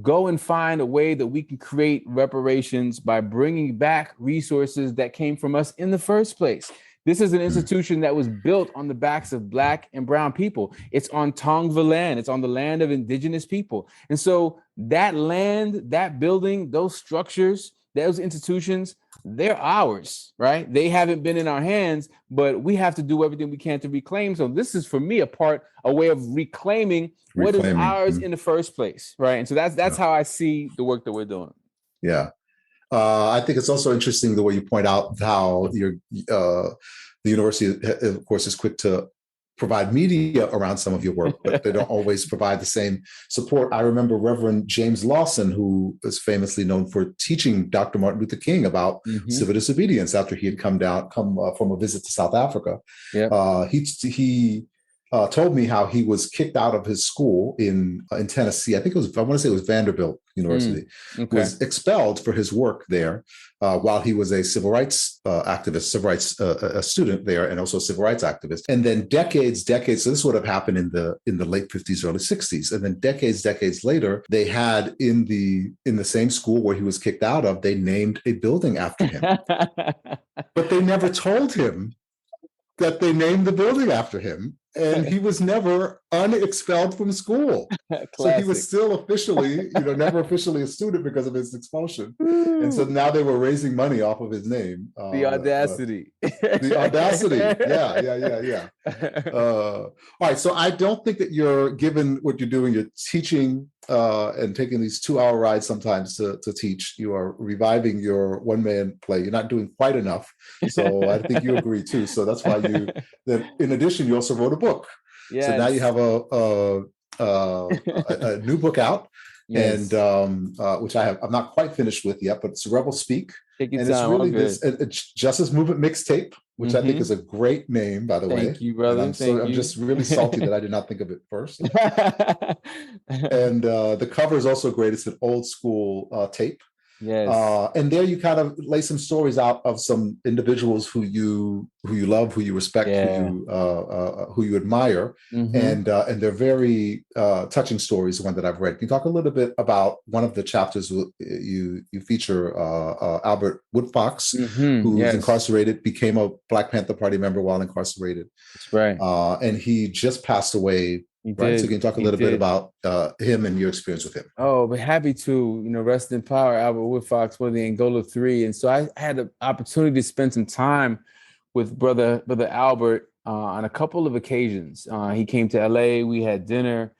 go and find a way that we can create reparations by bringing back resources that came from us in the first place. This is an institution that was built on the backs of Black and brown people. It's on Tongva land. It's on the land of indigenous people. And so that land, that building, those structures, those institutions, they're ours, right? They haven't been in our hands, but we have to do everything we can to reclaim. So this is, for me, a way of reclaiming what is ours in the first place, right? And so that's how I see the work that we're doing. Yeah. I think it's also interesting the way you point out how the university, of course, is quick to provide media around some of your work, but they don't always provide the same support. I remember Reverend James Lawson, who is famously known for teaching Dr. Martin Luther King about civil disobedience after he had come from a visit to South Africa. He told me how he was kicked out of his school in Tennessee. I want to say it was Vanderbilt University. Was expelled for his work there while he was a civil rights activist, a student there, and also a civil rights activist. And then decades, so this would have happened in the late 50s, early 60s. And then decades later, they had in the same school where he was kicked out of, they named a building after him. But they never told him that they named the building after him, and he was never unexpelled from school. So he was still officially, never officially a student because of his expulsion. And so now they were raising money off of his name. The audacity. The audacity. Yeah. All right. So I don't think that given what you're doing, you're teaching and taking these 2-hour rides sometimes to teach. You are reviving your one-man play. You're not doing quite enough. So I think you agree too. So that's why in addition, you also wrote a book. Yes. So now you have a new book out, and which I'm not quite finished with yet, but it's Rebel Speak. And it's really this Justice Movement Mixtape, which I think is a great name, by the way. Thank you, brother. I'm just really salty that I did not think of it first. And the cover is also great. It's an old school tape. Yes. And there you kind of lay some stories out of some individuals who you love, who you respect, who you admire, and they're very touching stories. The one that I've read. Can you talk a little bit about one of the chapters? You feature Albert Woodfox, who's incarcerated, became a Black Panther Party member while incarcerated. That's right. And he just passed away. Right. So can you talk a little bit about him and your experience with him? Oh, but happy to, rest in power, Albert Woodfox, one of the Angola Three. And so I had the opportunity to spend some time with brother Albert on a couple of occasions. He came to LA, we had dinner.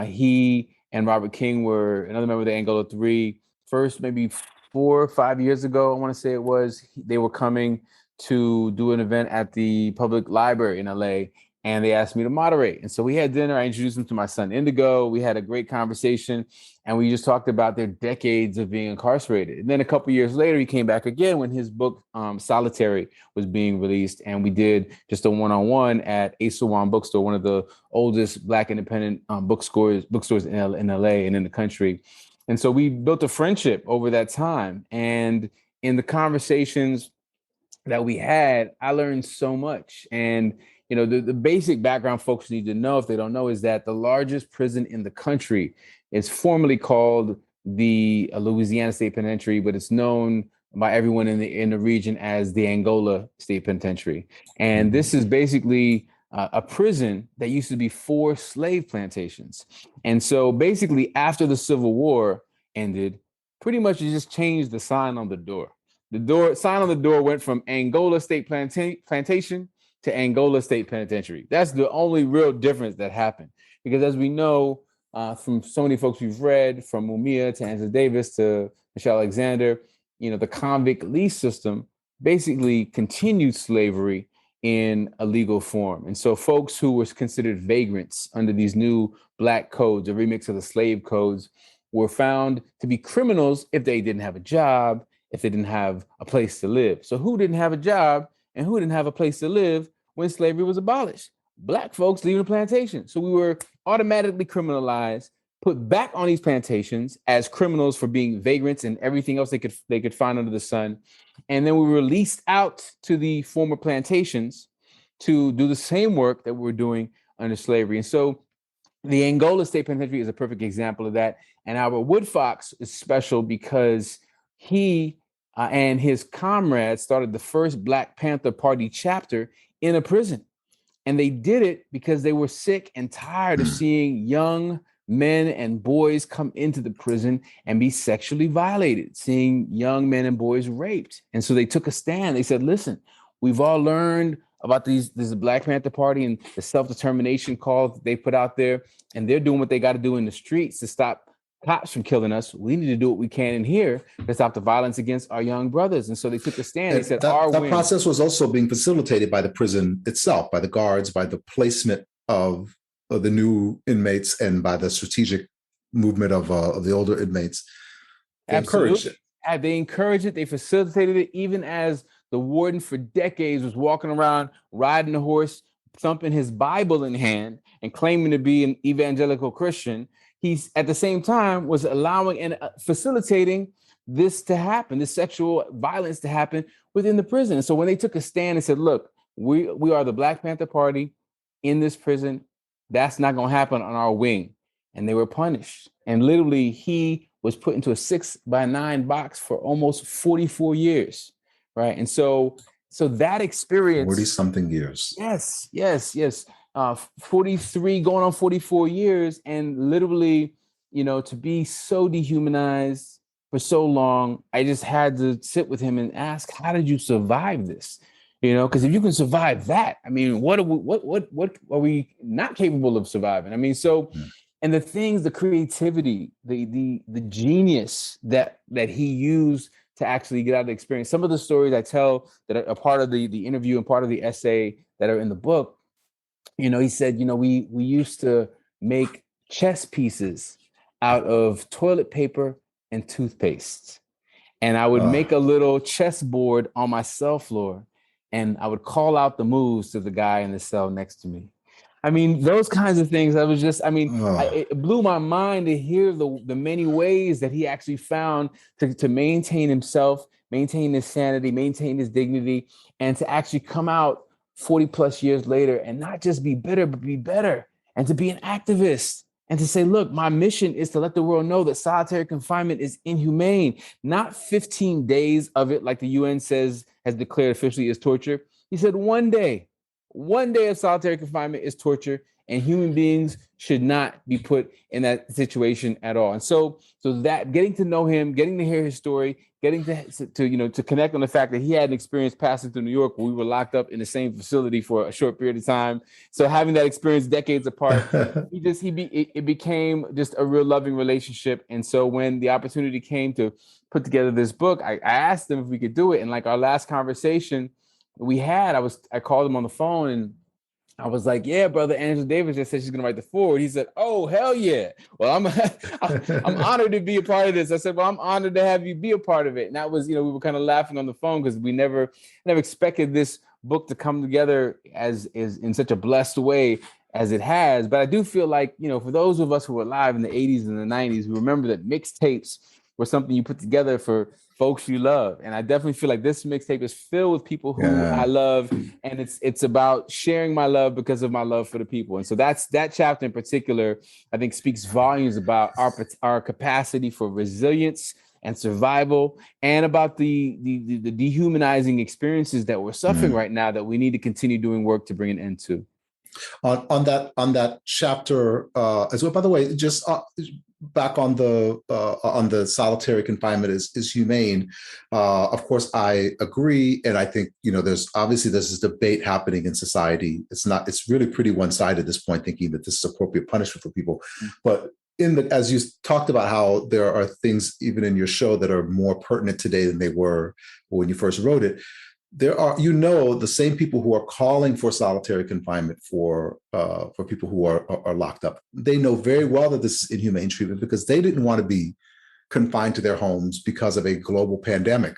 He and Robert King were another member of the Angola Three. First, maybe 4 or 5 years ago, I want to say it was, they were coming to do an event at the public library in LA. And they asked me to moderate. And so we had dinner. I introduced them to my son, Indigo. We had a great conversation. And we just talked about their decades of being incarcerated. And then a couple of years later, he came back again when his book, Solitary, was being released. And we did just a one-on-one at Asawan Bookstore, one of the oldest Black independent bookstores in LA and in the country. And so we built a friendship over that time. And in the conversations that we had, I learned so much. And the basic background folks need to know, if they don't know, is that the largest prison in the country is formally called the Louisiana State Penitentiary, but it's known by everyone in the region as the Angola State Penitentiary. And this is basically a prison that used to be 4 slave plantations. And so basically after the Civil War ended, pretty much you just changed the sign on the door. The sign on the door went from Angola State Plantation to Angola State Penitentiary. That's the only real difference that happened. because as we know from so many folks we've read, from Mumia to Angela Davis to Michelle Alexander, the convict lease system basically continued slavery in a legal form. And so folks who were considered vagrants under these new Black codes, a remix of the slave codes, were found to be criminals if they didn't have a job, if they didn't have a place to live. So who didn't have a job and who didn't have a place to live when slavery was abolished? Black folks leaving the plantation. So we were automatically criminalized, put back on these plantations as criminals for being vagrants and everything else they could find under the sun. And then we were released out to the former plantations to do the same work that we were doing under slavery. And so the Angola State Penitentiary is a perfect example of that. And Albert Woodfox is special because he and his comrades started the first Black Panther Party chapter in a prison. And they did it because they were sick and tired of seeing young men and boys come into the prison and be sexually violated, seeing young men and boys raped. And so they took a stand. They said, listen, we've all learned about this Black Panther Party and the self-determination call that they put out there, and they're doing what they got to do in the streets to stop cops from killing us. We need to do what we can in here to stop the violence against our young brothers. And so they took a stand. They said, that process was also being facilitated by the prison itself, by the guards, by the placement of the new inmates, and by the strategic movement of the older inmates. They encouraged it. They encouraged it. They facilitated it, even as the warden for decades was walking around riding a horse, thumping his Bible in hand and claiming to be an evangelical Christian. He's at the same time was allowing and facilitating this to happen, this sexual violence to happen within the prison. And so when they took a stand and said, look, we are the Black Panther Party in this prison, that's not going to happen on our wing. And they were punished. And literally he was put into a 6x9 box for almost 44 years. Right. And so that experience, 40 something years. Yes. 43 going on 44 years. And literally, to be so dehumanized for so long, I just had to sit with him and ask, how did you survive this? Because if you can survive that, I mean, what are we not capable of surviving? I mean, and the things, the creativity, the genius that he used to actually get out of the experience. Some of the stories I tell that are part of the interview and part of the essay that are in the book, he said, we used to make chess pieces out of toilet paper and toothpaste. And I would make a little chessboard on my cell floor, and I would call out the moves to the guy in the cell next to me. I mean, those kinds of things. I was just, it blew my mind to hear the many ways that he actually found to maintain himself, maintain his sanity, maintain his dignity, and to actually come out 40 plus years later and not just be bitter, but be better, and to be an activist and to say, look, my mission is to let the world know that solitary confinement is inhumane, not 15 days of it, like the UN has declared officially as torture. He said, one day of solitary confinement is torture, and human beings should not be put in that situation at all. And so that getting to know him, getting to hear his story, getting to connect on the fact that he had an experience passing through New York where we were locked up in the same facility for a short period of time. So having that experience decades apart, it became just a real loving relationship. And so when the opportunity came to put together this book, I asked him if we could do it. And like our last conversation we had, I called him on the phone and I was like, yeah, brother, Angela Davis just said she's going to write the foreword. He said, oh, hell yeah. Well, I'm honored to be a part of this. I said, well, I'm honored to have you be a part of it. And that was, we were kind of laughing on the phone because we never expected this book to come together as in such a blessed way as it has. But I do feel like, for those of us who were alive in the 80s and the 90s, we remember that mixtapes were something you put together for folks you love. And I definitely feel like this mixtape is filled with people who I love. And it's about sharing my love because of my love for the people. And so that chapter in particular, I think speaks volumes about our capacity for resilience and survival, and about the dehumanizing experiences that we're suffering right now that we need to continue doing work to bring an end to. On that chapter as well, by the way, just back on the solitary confinement is humane. Of course, I agree, and I think there's this debate happening in society. It's really pretty one-sided at this point, thinking that this is appropriate punishment for people. But as you talked about how there are things even in your show that are more pertinent today than they were when you first wrote it. There are, the same people who are calling for solitary confinement for people who are locked up. They know very well that this is inhumane treatment because they didn't want to be confined to their homes because of a global pandemic.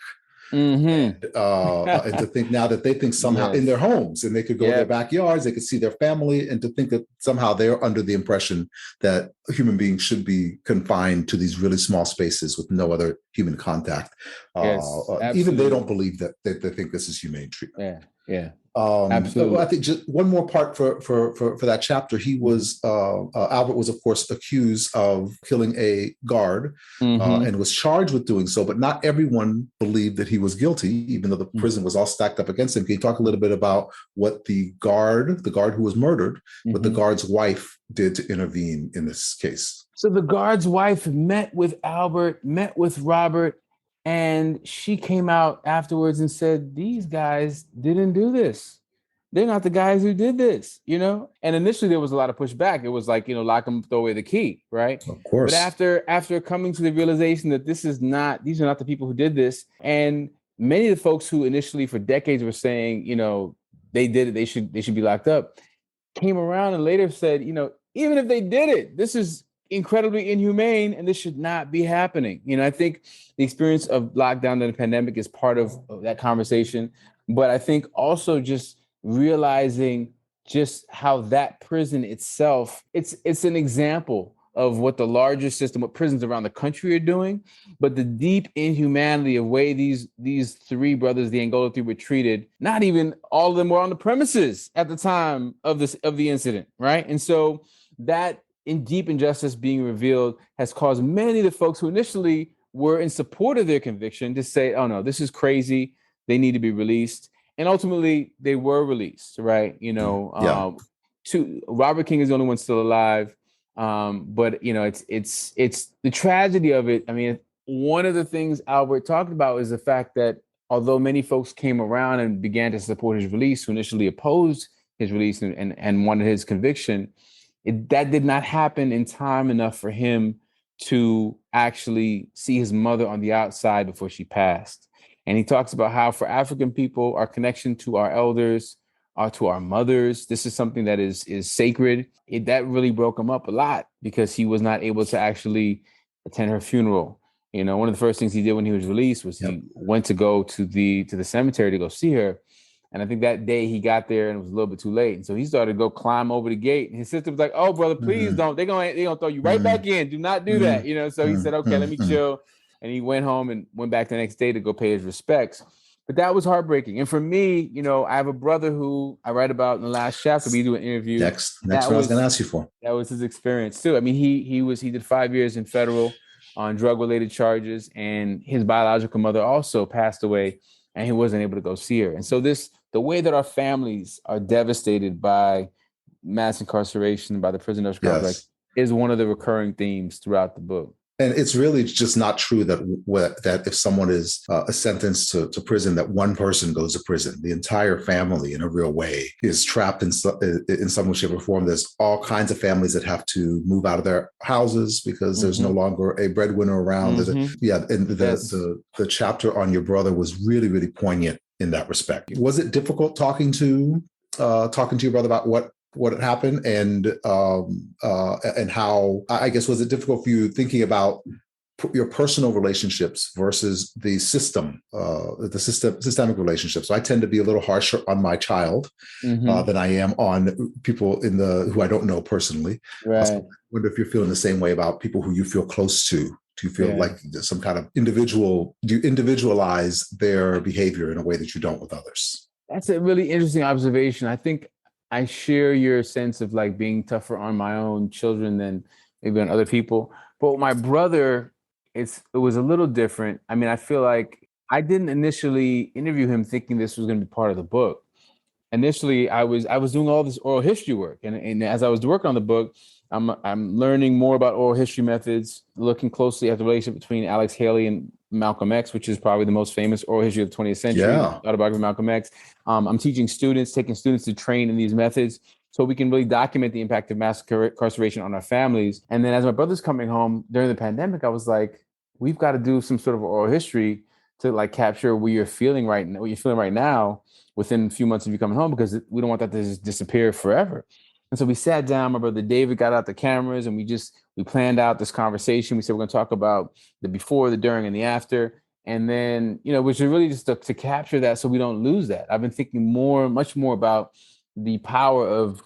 And to think now that they think somehow in their homes and they could go to their backyards, they could see their family, and to think that somehow they're under the impression that human beings should be confined to these really small spaces with no other human contact. Even they don't believe that they think this is humane treatment. Absolutely. I think just one more part for that chapter. He was Albert was of course accused of killing a guard and was charged with doing so, but not everyone believed that he was guilty, even though the prison was all stacked up against him. Can you talk a little bit about what the guard who was murdered, what the guard's wife did to intervene in this case? So the guard's wife met with Albert, met with Robert, and she came out afterwards and said, these guys didn't do this. They're not the guys who did this, And initially there was a lot of pushback. It was like, lock them, throw away the key, right? Of course. But after coming to the realization that these are not the people who did this, and many of the folks who initially for decades were saying, they did it, they should be locked up, came around and later said, even if they did it, this is incredibly inhumane and this should not be happening. I think the experience of lockdown and the pandemic is part of that conversation. But I think also just realizing just how that prison itself, it's an example of what the larger system, what prisons around the country are doing, but the deep inhumanity of way these three brothers, the Angola Three, were treated. Not even all of them were on the premises at the time of the incident, right? And so that in deep injustice being revealed has caused many of the folks who initially were in support of their conviction to say, oh no, this is crazy. They need to be released. And ultimately they were released, right? Robert King is the only one still alive. But it's the tragedy of it. I mean, one of the things Albert talked about is the fact that although many folks came around and began to support his release, who initially opposed his release and wanted his conviction, that did not happen in time enough for him to actually see his mother on the outside before she passed. And he talks about how for African people, our connection to our elders, to our mothers, this is something that is sacred. That really broke him up a lot because he was not able to actually attend her funeral. One of the first things he did when he was released was he went to go to the cemetery to go see her. And I think that day he got there and it was a little bit too late. And so he started to go climb over the gate. And his sister was like, oh, brother, please don't. They're gonna throw you right back in. Do not do that. So he said, okay, let me chill. And he went home and went back the next day to go pay his respects. But that was heartbreaking. And for me, I have a brother who I write about in the last chapter. We do an interview. Next what I was going to ask you for. That was his experience too. I mean, he did 5 years in federal on drug-related charges, and his biological mother also passed away, and he wasn't able to go see her. And so the way that our families are devastated by mass incarceration, by the prison industrial complex, is one of the recurring themes throughout the book. And it's really just not true that if someone is sentenced to prison, that one person goes to prison. The entire family, in a real way, is trapped in some way, shape, or form. There's all kinds of families that have to move out of their houses because there's no longer a breadwinner around. The chapter on your brother was really, really poignant in that respect. Was it difficult talking to your brother about what had happened and how, I guess, was it difficult for you thinking about your personal relationships versus the systemic relationships? So I tend to be a little harsher on my child than I am on people who I don't know personally. Right. I wonder if you're feeling the same way about people who you feel close to. Do you feel like there's some kind of do you individualize their behavior in a way that you don't with others? That's a really interesting observation. I think I share your sense of like being tougher on my own children than maybe on other people. But with my brother, it was a little different. I mean, I feel like I didn't initially interview him thinking this was going to be part of the book. Initially, I was doing all this oral history work. And as I was working on the book, I'm learning more about oral history methods, looking closely at the relationship between Alex Haley and Malcolm X, which is probably the most famous oral history of the 20th century, autobiography of Malcolm X. I'm teaching students, taking students to train in these methods so we can really document the impact of mass incarceration on our families. And then as my brother's coming home during the pandemic, I was like, we've got to do some sort of oral history to like capture what you're feeling right now within a few months of you coming home, because we don't want that to just disappear forever. And so we sat down, my brother David got out the cameras, and we planned out this conversation. We said, we're going to talk about the before, the during, and the after. And then, which is really just to capture that so we don't lose that. I've been thinking much more about the power of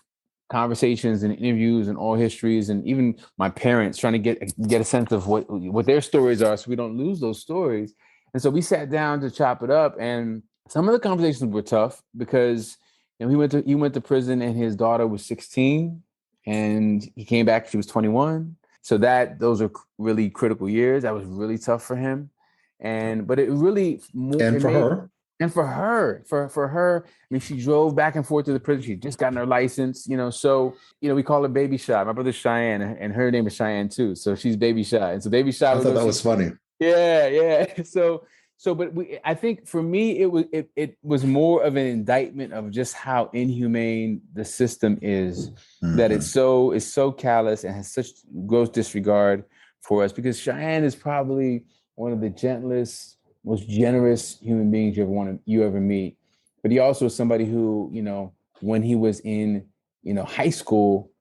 conversations and interviews and oral histories, and even my parents trying to get a sense of what their stories are so we don't lose those stories. And so we sat down to chop it up, and some of the conversations were tough because he went to prison and his daughter was 16 and he came back, she was 21. So those are really critical years. That was really tough for him. But it really for her, I mean, she drove back and forth to the prison. She had just gotten her license, so, we call her Baby Shy. My brother's Cheyenne, and her name is Cheyenne too. So she's Baby Shy. And so Baby Shy. I thought that was funny. Yeah. But I think for me, it was more of an indictment of just how inhumane the system is, that it's so callous and has such gross disregard for us, because Cheyenne is probably one of the gentlest, most generous human beings you ever meet. But he also is somebody who, when he was in, high school,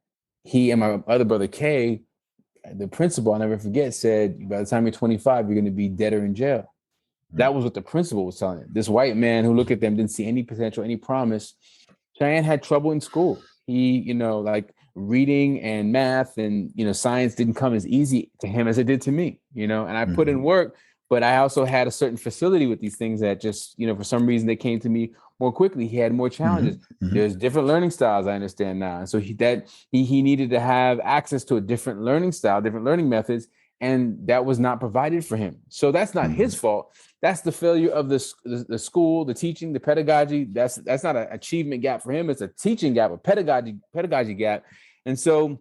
he and my other brother, Kay, the principal, I'll never forget, said, by the time you're 25, you're going to be dead or in jail. That was what the principal was telling him. This white man who looked at them didn't see any potential, any promise. Cheyenne had trouble in school. He, like reading and math and, science didn't come as easy to him as it did to me, and I put in work, but I also had a certain facility with these things that just, for some reason they came to me more quickly. He had more challenges. There's different learning styles, I understand now. And so he needed to have access to a different learning style, different learning methods. And that was not provided for him. So that's not his fault. That's the failure of the school, the teaching, the pedagogy. That's not an achievement gap for him. It's a teaching gap, a pedagogy gap. And so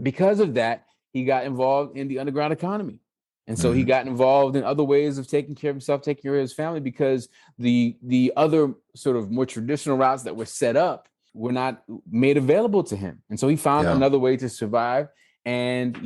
because of that, he got involved in the underground economy. And so he got involved in other ways of taking care of himself, taking care of his family, because the other sort of more traditional routes that were set up were not made available to him. And so he found another way to survive. And,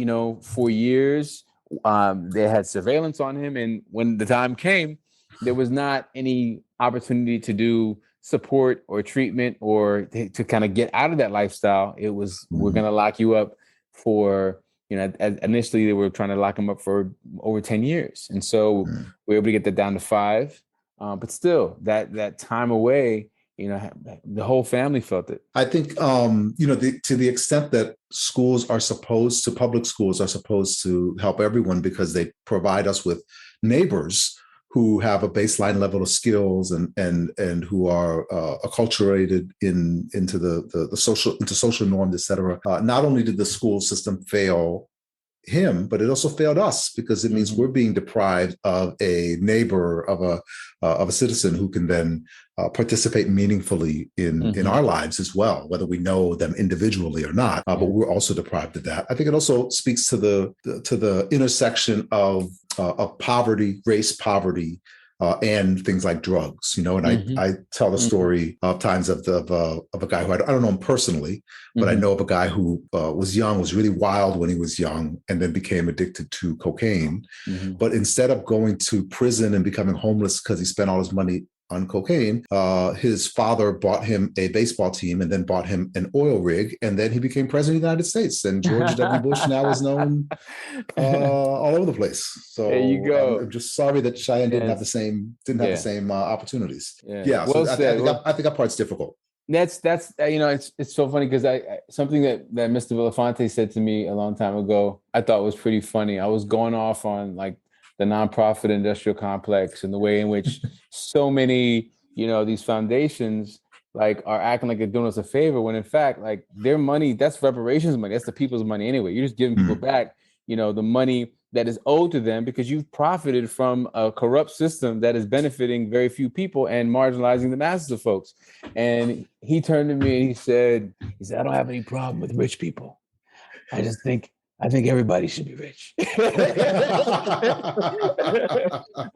for years, they had surveillance on him. And when the time came, there was not any opportunity to do support or treatment or to kind of get out of that lifestyle. It was, we're going to lock you up for, initially they were trying to lock him up for over 10 years. And so we were able to get that down to 5. But still, that time away, the whole family felt it. I think, to the extent that public schools are supposed to help everyone because they provide us with neighbors who have a baseline level of skills and who are acculturated into the social norms, et cetera. Not only did the school system fail him, but it also failed us, because it means we're being deprived of a neighbor, of a citizen who can then participate meaningfully in our lives as well, whether we know them individually or not. But we're also deprived of that. I think it also speaks to the intersection of poverty, race poverty, and things like drugs, and I tell the story of times of a guy who I don't know him personally, but I know of a guy who was really wild when he was young, and then became addicted to cocaine. But instead of going to prison and becoming homeless because he spent all his money on cocaine, his father bought him a baseball team and then bought him an oil rig, and then he became president of the United States. And George W. Bush now is known all over the place. So there you go. I'm just sorry that Cheyenne didn't have the same opportunities. Well, so I think that part's difficult. That's it's so funny because something that Mr. Belafonte said to me a long time ago, I thought was pretty funny. I was going off on like the nonprofit industrial complex and the way in which so many, these foundations like are acting like they're doing us a favor, when in fact, like their money, that's reparations money. That's the people's money anyway. You're just giving people back, the money that is owed to them because you've profited from a corrupt system that is benefiting very few people and marginalizing the masses of folks. And he turned to me and he said, I don't have any problem with rich people. I think everybody should be rich.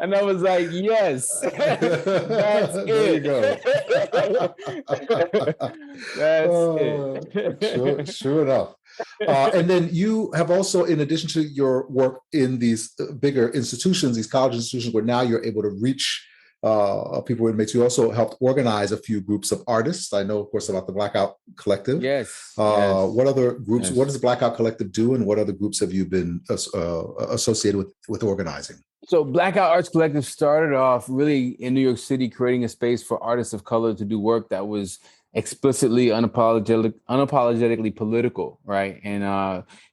And I was like, yes, that's it. There you go. That's it. Sure enough. And then you have also, in addition to your work in these bigger institutions, these college institutions, where now you're able to reach people with inmates, you also helped organize a few groups of artists. I know, of course, about the Blackout Collective. Yes. What other groups, Yes. what does the Blackout Collective do, and what other groups have you been associated with organizing? So Blackout Arts Collective started off really in New York City, creating a space for artists of color to do work that was explicitly unapologetically political, right? And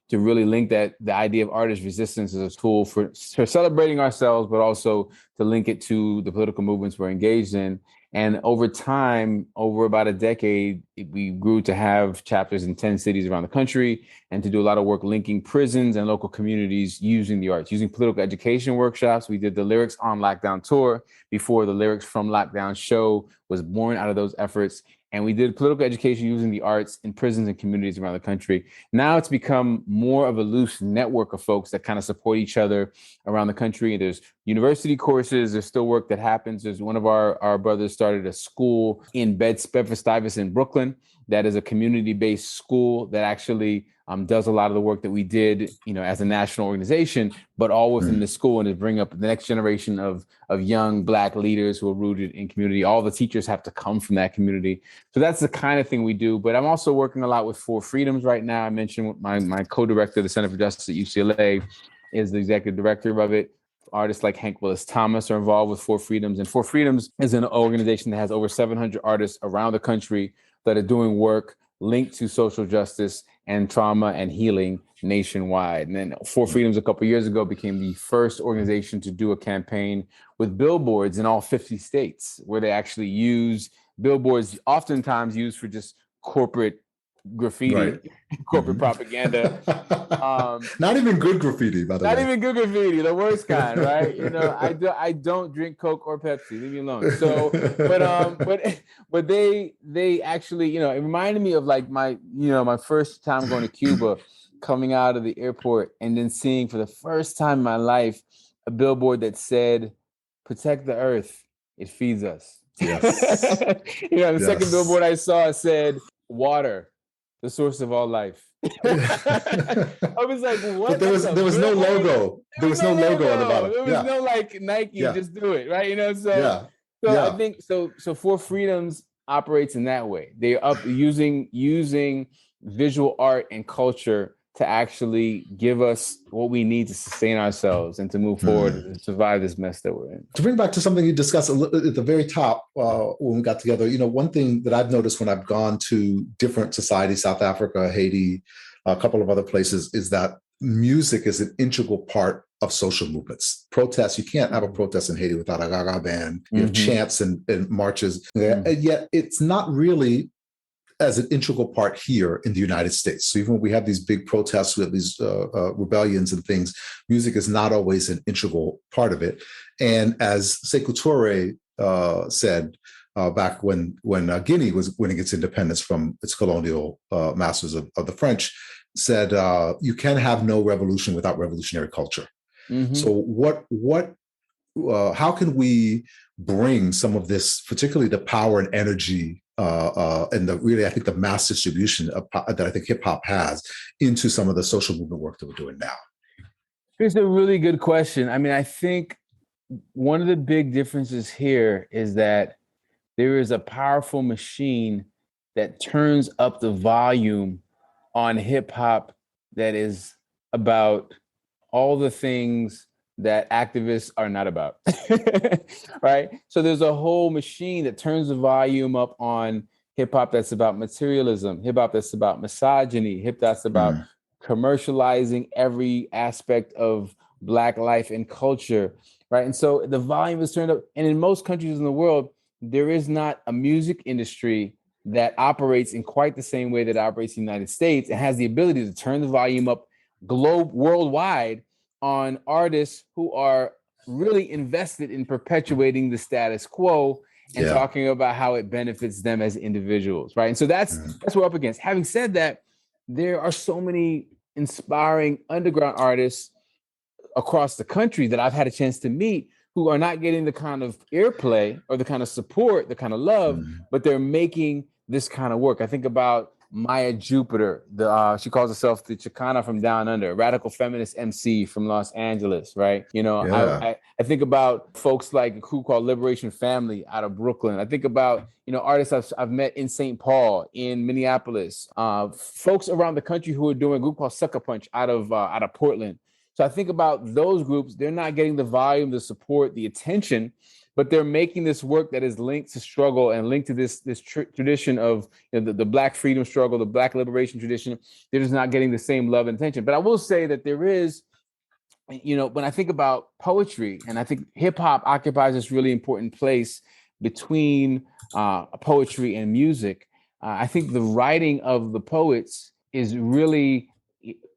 to really link the idea of artist resistance as a tool for celebrating ourselves, but also to link it to the political movements we're engaged in. And over time, over about a decade, we grew to have chapters in 10 cities around the country and to do a lot of work linking prisons and local communities using the arts, using political education workshops. We did the Lyrics on Lockdown tour before the Lyrics from Lockdown show was born out of those efforts. And we did political education using the arts in prisons and communities around the country. Now it's become more of a loose network of folks that kind of support each other around the country. There's university courses. There's still work that happens. There's one of our brothers started a school in Bedford-Stuyvesant, Brooklyn, that is a community-based school that actually does a lot of the work that we did, as a national organization, but all within the school, and to bring up the next generation of young Black leaders who are rooted in community. All the teachers have to come from that community. So that's the kind of thing we do. But I'm also working a lot with Four Freedoms right now. I mentioned my co-director, the Center for Justice at UCLA, is the executive director of it. Artists like Hank Willis Thomas are involved with Four Freedoms. And Four Freedoms is an organization that has over 700 artists around the country that are doing work linked to social justice and trauma and healing nationwide. And then Four Freedoms a couple of years ago became the first organization to do a campaign with billboards in all 50 states, where they actually use billboards, oftentimes used for just corporate graffiti, right. Corporate propaganda. Not even good graffiti, by the way. Not even good graffiti, the worst kind, right? I don't drink Coke or Pepsi. Leave me alone. So, but they actually, it reminded me of like my first time going to Cuba, coming out of the airport and then seeing for the first time in my life a billboard that said, "Protect the earth, it feeds us." Yes. The second billboard I saw said, "Water, the source of all life." I was like, what? But there was no logo. There was no logo on the bottom. There was no like Nike, just do it, right? I think so Four Freedoms operates in that way. They're up using visual art and culture to actually give us what we need to sustain ourselves and to move forward and survive this mess that we're in. To bring back to something you discussed at the very top when we got together, one thing that I've noticed when I've gone to different societies, South Africa, Haiti, a couple of other places, is that music is an integral part of social movements. Protests, you can't have a protest in Haiti without a Gaga band. You have chants and marches, and yet it's not really as an integral part here in the United States. So even when we have these big protests, we have these rebellions and things, music is not always an integral part of it. And as Sekou Touré said back when Guinea was winning its independence from its colonial masters of the French, said, you can have no revolution without revolutionary culture. So how can we bring some of this, particularly the power and energy and I think the mass distribution that I think hip hop has, into some of the social movement work that we're doing now? It's a really good question. I mean, I think one of the big differences here is that there is a powerful machine that turns up the volume on hip hop that is about all the things that activists are not about, right? So there's a whole machine that turns the volume up on hip hop that's about materialism, hip hop that's about misogyny, hip hop that's about commercializing every aspect of Black life and culture, right? And so the volume is turned up. And in most countries in the world, there is not a music industry that operates in quite the same way that it operates in the United States and has the ability to turn the volume up worldwide on artists who are really invested in perpetuating the status quo and talking about how it benefits them as individuals, right? And so that's what we're up against. Having said that, there are so many inspiring underground artists across the country that I've had a chance to meet who are not getting the kind of airplay or the kind of support, the kind of love, but they're making this kind of work. I think about Maya Jupiter. She calls herself the Chicana from Down Under, radical feminist MC from Los Angeles, right? You know, Yeah. I think about folks like a crew called Liberation Family out of Brooklyn. I think about, you know, artists I've met in St. Paul, in Minneapolis, folks around the country who are doing a group called Sucker Punch out of Portland. So I think about those groups. They're not getting the volume, the support, the attention, but they're making this work that is linked to struggle and linked to this tradition of, you know, the Black freedom struggle, the Black liberation tradition. They're just not getting the same love and attention. But I will say that there is, you know, when I think about poetry, and I think hip hop occupies this really important place between poetry and music. I think the writing of the poets is really,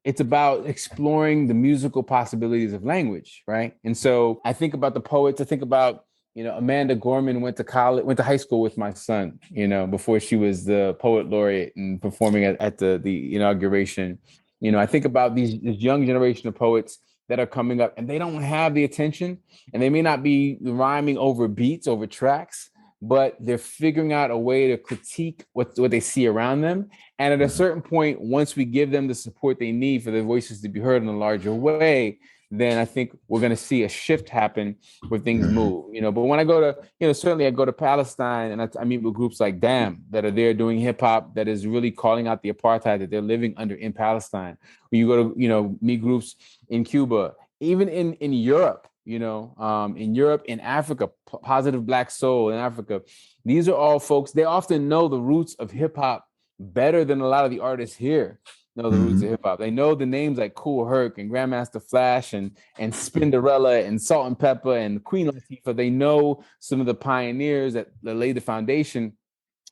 it's about exploring the musical possibilities of language, right? And so I think about the poets. I think about, you know, Amanda Gorman went to high school with my son, you know, before she was the poet laureate and performing at the inauguration. You know, I think about this young generation of poets that are coming up, and they don't have the attention, and they may not be rhyming over beats, over tracks, but they're figuring out a way to critique what they see around them. And at a certain point, once we give them the support they need for their voices to be heard in a larger way, then I think we're going to see a shift happen where things move, you know. But when I go to, you know, certainly I go to Palestine, and I meet with groups like DAM that are there doing hip hop that is really calling out the apartheid that they're living under in Palestine. When you go to, you know, meet groups in Cuba, even in Europe, you know, in Europe, in Africa, Positive Black Soul in Africa. These are all folks, they often know the roots of hip hop better than a lot of the artists here know the roots of hip hop. They know the names like Kool Herc and Grandmaster Flash and Spinderella and Salt and Pepper and Queen Latifah. They know some of the pioneers that laid the foundation,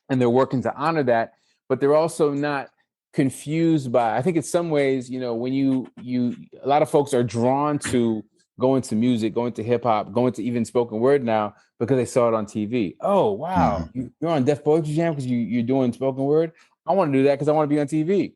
and they're working to honor that, but they're also not confused by, I think in some ways, you know, when you a lot of folks are drawn to going to music, going to hip hop, going to even spoken word now because they saw it on TV. Oh, wow. You're on Def Poetry Jam because you're doing spoken word. I want to do that because I want to be on TV.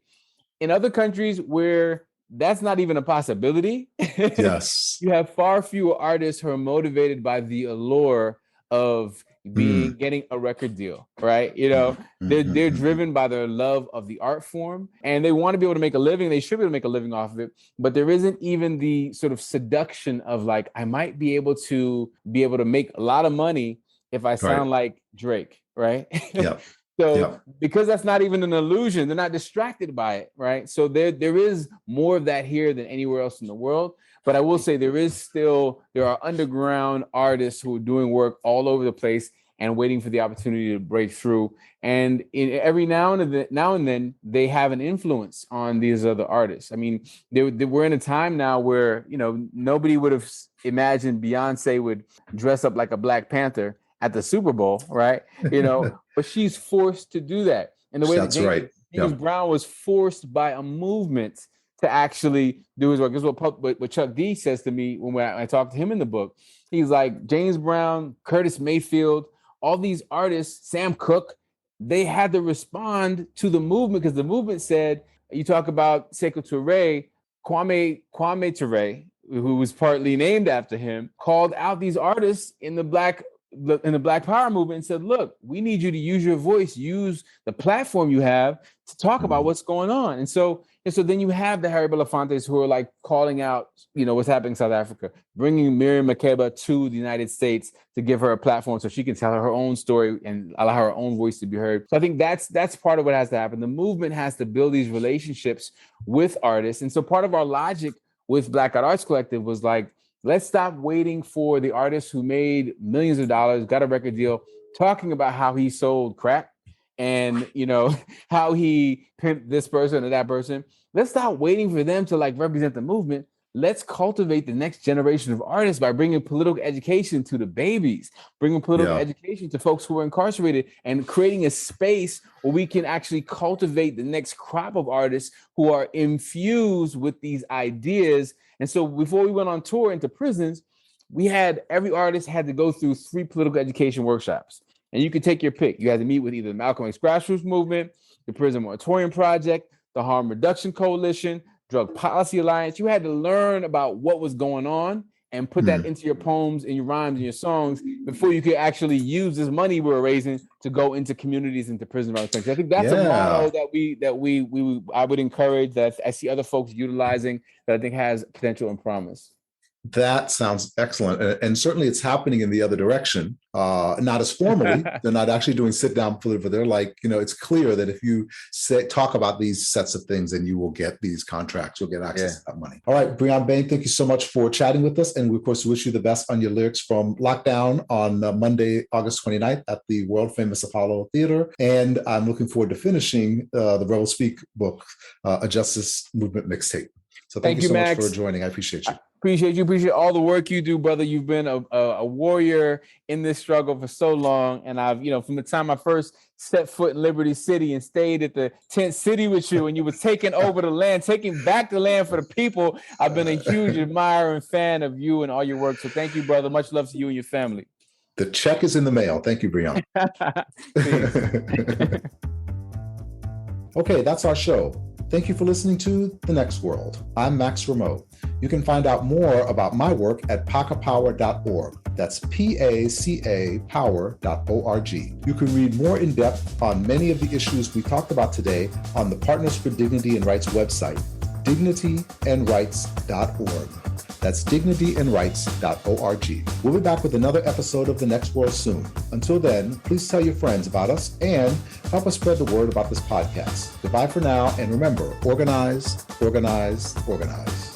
In other countries where that's not even a possibility, yes, you have far fewer artists who are motivated by the allure of getting a record deal, right? You know, they're driven by their love of the art form, and they want to be able to make a living. They should be able to make a living off of it, but there isn't even the sort of seduction of like, I might be able to make a lot of money if I sound like Drake, right? Yeah. So because that's not even an illusion, they're not distracted by it, right? So there is more of that here than anywhere else in the world. But I will say there are underground artists who are doing work all over the place and waiting for the opportunity to break through. And every now and then they have an influence on these other artists. I mean, we're in a time now where, you know, nobody would have imagined Beyonce would dress up like a Black Panther at the Super Bowl, right? You know, but she's forced to do that. And the way that's James Brown was forced by a movement to actually do his work. This is what Chuck D says to me when I talk to him in the book. He's like, James Brown, Curtis Mayfield, all these artists, Sam Cooke, they had to respond to the movement because the movement said, you talk about Sekou Touré, Kwame Touré, who was partly named after him, called out these artists in the Black Power movement and said, look, we need you to use your voice, use the platform you have to talk about what's going on. And so then you have the Harry Belafontes who are like calling out, you know, what's happening in South Africa, bringing Miriam Makeba to the United States to give her a platform so she can tell her own story and allow her own voice to be heard. So I think that's part of what has to happen. The movement has to build these relationships with artists. And so part of our logic with Black Art Arts Collective was like, let's stop waiting for the artist who made millions of dollars, got a record deal, talking about how he sold crack and, you know, how he pimped this person or that person. Let's stop waiting for them to like represent the movement. Let's cultivate the next generation of artists by bringing political education to the babies, bringing political education to folks who are incarcerated, and creating a space where we can actually cultivate the next crop of artists who are infused with these ideas. And so before we went on tour into prisons, every artist had to go through 3 political education workshops. And you could take your pick. You had to meet with either the Malcolm X grassroots movement, the Prison Moratorium Project, the Harm Reduction Coalition, Drug Policy Alliance. You had to learn about what was going on and put that into your poems and your rhymes and your songs before you could actually use this money we were raising to go into communities, into prisons around the country. I think that's a model that I would encourage, that I see other folks utilizing, that I think has potential and promise. That sounds excellent. And certainly it's happening in the other direction, not as formally. They're not actually doing sit down, but they're like, it's clear that if you talk about these sets of things, then you will get these contracts, you'll get access to that money. All right, Bryonn Bain, thank you so much for chatting with us. And we, of course, wish you the best on your lyrics from Lockdown on Monday, August 29th at the world famous Apollo Theater. And I'm looking forward to finishing the Rebel Speak book, A Justice Movement Mixtape. So thank you so much for joining. I appreciate you. Appreciate all the work you do, brother. You've been a warrior in this struggle for so long. And I've, from the time I first set foot in Liberty City and stayed at the tent city with you, and you were taking over the land, taking back the land for the people, I've been a huge admirer and fan of you and all your work. So thank you, brother. Much love to you and your family. The check is in the mail. Thank you, Bryonn. Okay, that's our show. Thank you for listening to The Next World. I'm Max Rameau. You can find out more about my work at pacapower.org. That's PACA power.org. You can read more in depth on many of the issues we talked about today on the Partners for Dignity and Rights website, dignityandrights.org. That's dignityandrights.org. We'll be back with another episode of The Next World soon. Until then, please tell your friends about us and help us spread the word about this podcast. Goodbye for now, and remember, organize, organize, organize.